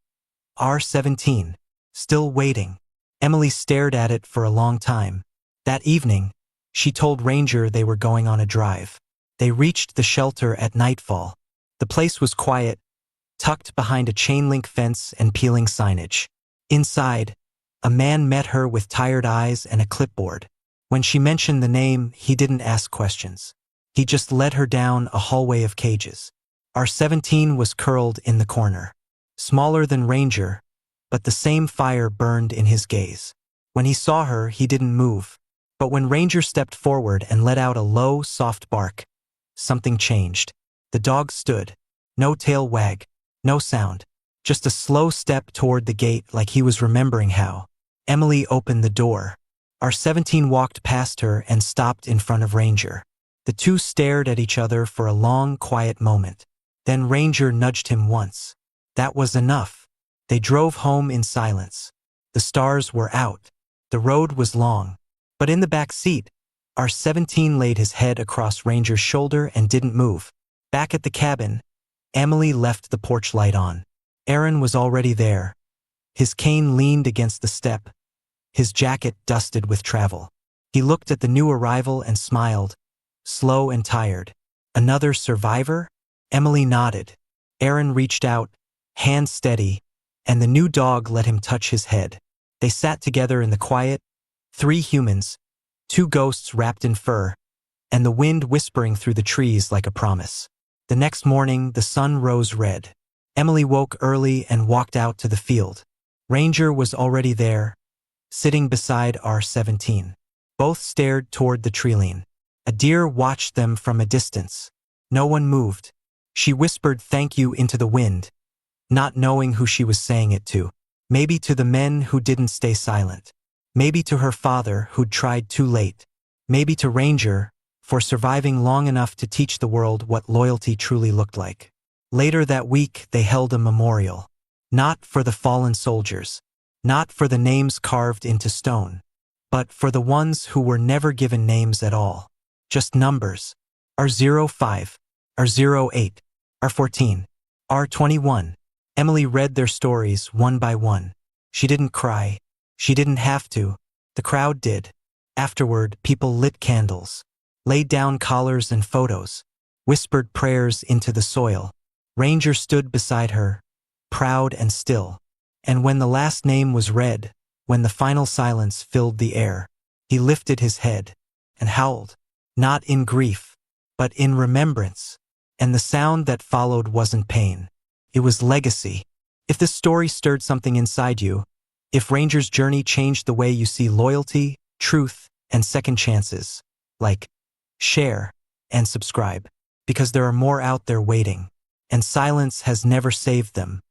R17, still waiting. Emily stared at it for a long time. That evening, she told Ranger they were going on a drive. They reached the shelter at nightfall. The place was quiet, tucked behind a chain-link fence and peeling signage. Inside, a man met her with tired eyes and a clipboard. When she mentioned the name, he didn't ask questions. He just led her down a hallway of cages. R-17 was curled in the corner. Smaller than Ranger, but the same fire burned in his gaze. When he saw her, he didn't move. But when Ranger stepped forward and let out a low, soft bark, something changed. The dog stood. No tail wag. No sound. Just a slow step toward the gate like he was remembering how. Emily opened the door. R-17 walked past her and stopped in front of Ranger. The two stared at each other for a long, quiet moment. Then Ranger nudged him once. That was enough. They drove home in silence. The stars were out. The road was long. But in the back seat, R-17 laid his head across Ranger's shoulder and didn't move. Back at the cabin, Emily left the porch light on. Aaron was already there. His cane leaned against the step, his jacket dusted with travel. He looked at the new arrival and smiled, slow and tired. Another survivor? Emily nodded. Aaron reached out, hand steady, and the new dog let him touch his head. They sat together in the quiet, 3 humans, 2 ghosts wrapped in fur, and the wind whispering through the trees like a promise. The next morning, the sun rose red. Emily woke early and walked out to the field. Ranger was already there, sitting beside R-17. Both stared toward the treeline. A deer watched them from a distance. No one moved. She whispered thank you into the wind, not knowing who she was saying it to. Maybe to the men who didn't stay silent. Maybe to her father who'd tried too late. Maybe to Ranger for surviving long enough to teach the world what loyalty truly looked like. Later that week, they held a memorial. Not for the fallen soldiers. Not for the names carved into stone. But for the ones who were never given names at all. Just numbers. R05, R08, R14, R21. Emily read their stories one by one. She didn't cry. She didn't have to. The crowd did. Afterward, people lit candles, laid down collars and photos, whispered prayers into the soil. Ranger stood beside her, proud and still. And when the last name was read, when the final silence filled the air, he lifted his head and howled, not in grief, but in remembrance. And the sound that followed wasn't pain. It was legacy. If this story stirred something inside you, if Ranger's journey changed the way you see loyalty, truth, and second chances, like, share, and subscribe, because there are more out there waiting, and silence has never saved them.